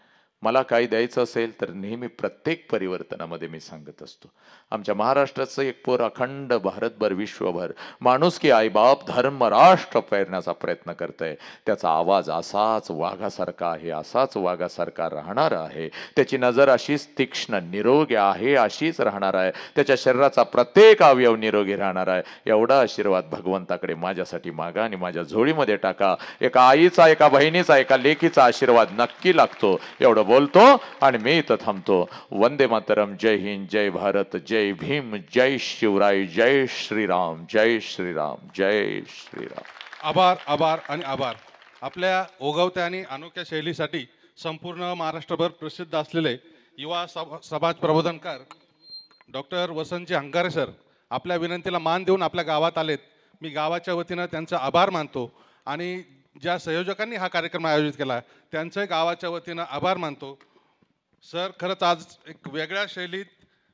मला काही द्यायचं असेल तर नेहमी प्रत्येक परिवर्तनामध्ये मी सांगत असतो, आमच्या महाराष्ट्राचं एक पोर अखंड भारतभर विश्वभर माणुसकी, आईबाप, धर्म, राष्ट्र पेरण्याचा प्रयत्न करतंय. त्याचा आवाज असाच वाघासारखा आहे, असाच वाघासारखा राहणार आहे. त्याची नजर अशीच तीक्ष्ण निरोगी आहे, अशीच राहणार आहे. त्याच्या शरीराचा प्रत्येक अवयव निरोगी राहणार आहे. एवढा आशीर्वाद भगवंताकडे माझ्यासाठी मागा आणि माझ्या झोळीमध्ये टाका. एका आईचा, एका बहिणीचा, एका लेकीचा आशीर्वाद नक्की लागतो. एवढं बोलतो आणि मी इथं थांबतो. वंदे मातरम. जय हिंद, जय भारत, जय भीम, जय शिवराय, जय श्रीराम, जय श्रीराम, जय श्रीराम.
आभार, आभार आणि आभार. आपल्या ओघवत्या आणि अनोख्या शैलीसाठी संपूर्ण महाराष्ट्रभर प्रसिद्ध असलेले युवा समाज प्रबोधनकार डॉक्टर वसंतजी अंगारे सर आपल्या विनंतीला मान देऊन आपल्या गावात आलेत. मी गावाच्या वतीनं त्यांचा आभार मानतो आणि ज्या संयोजकांनी हा कार्यक्रम आयोजित केला त्यांचं गावाच्या वतीनं आभार मानतो. सर, खरंच आज एक वेगळ्या शैलीत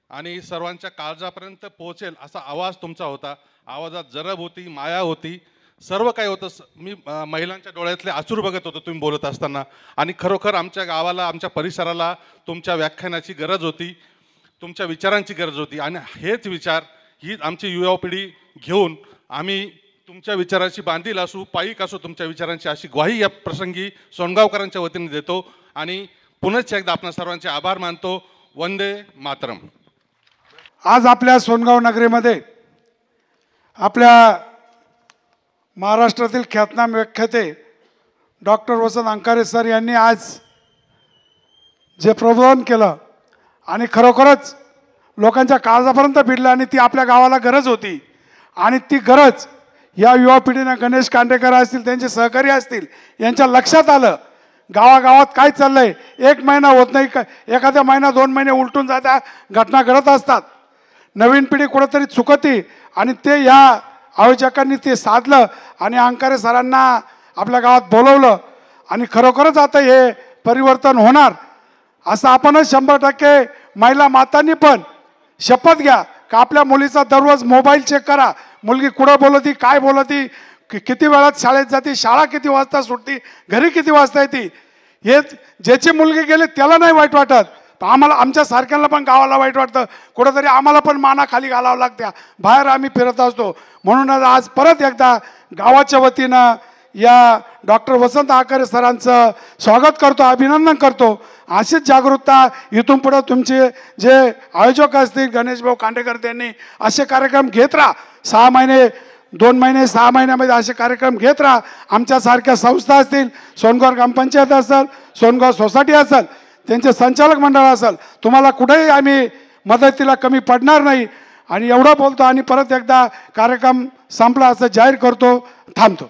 आणि सर्वांच्या काळजापर्यंत पोहोचेल असा आवाज तुमचा होता. आवाजात जरब होती, माया होती, सर्व काही होतं. मी महिलांच्या डोळ्यातले अश्रू बघत होतो तुम्ही बोलत असताना. आणि खरोखर आमच्या गावाला, आमच्या परिसराला तुमच्या व्याख्यानाची गरज होती, तुमच्या विचारांची गरज होती. आणि हेच विचार, ही आमची युवा पिढी घेऊन आम्ही तुमच्या विचाराची बांधील असू, पायीक असू तुमच्या विचारांची, अशी ग्वाही या प्रसंगी सोनगावकरांच्या वतीने देतो. आणि पुनश्च एकदा आपणा सर्वांचे आभार मानतो. वंदे मातरम.
आज आपल्या सोनगाव नगरीमध्ये आपल्या महाराष्ट्रातील ख्यातनाम व्याख्याते डॉक्टर वसंत अंकारे सर यांनी आज जे प्रबोधन केलं आणि खरोखरच लोकांच्या काळजापर्यंत भिडलं आणि ती आपल्या गावाला गरज होती. आणि ती गरज या युवा पिढीनं, गणेश कांडेकर असतील, त्यांचे सहकारी असतील, यांच्या लक्षात आलं. गावागावात काय चाललंय, 1 महिना होत नाही, एखाद्या महिना 2 महिने उलटून जात्या घटना घडत असतात. नवीन पिढी कुठंतरी चुकती आणि ते या आयोजकांनी ते साधलं आणि अंकारे सरांना आपल्या गावात बोलवलं. आणि खरोखरच आता हे परिवर्तन होणार असं आपणच 100% महिला मातांनी पण शपथ घ्या का आपल्या मुलीचा दररोज मोबाईल चेक करा. मुलगी कुठं बोलती, काय बोलती, किती वेळात शाळेत जाते, शाळा किती वाजता सुटती, घरी किती वाजता येते. हे ज्याची मुलगी गेली त्याला नाही वाईट वाटत, आम्हाला, आमच्या सारख्यांना पण गावाला वाईट वाटतं. कुठंतरी आम्हाला पण माना खाली घालावं लागत्या, बाहेर आम्ही फिरत असतो. म्हणूनच आज परत एकदा गावाच्या वतीनं या डॉक्टर वसंत आकारे सरांचं स्वागत करतो, अभिनंदन करतो. अशीच जागरूकता इथून पुढं तुमचे जे आयोजक असतील गणेशभाऊ कांडेकर त्यांनी असे कार्यक्रम घेत राहा. 6 महिने 2 महिने 6 महिन्यामध्ये असे कार्यक्रम घेत राहा. आमच्यासारख्या संस्था असतील, सोनगाव ग्रामपंचायत असेल, सोनगाव सोसायटी असेल, त्यांचे संचालक मंडळ असेल, तुम्हाला कुठेही आम्ही मदतीला कमी पडणार नाही. आणि एवढं बोलतो आणि परत एकदा कार्यक्रम संपला असं जाहीर करतो, थांबतो.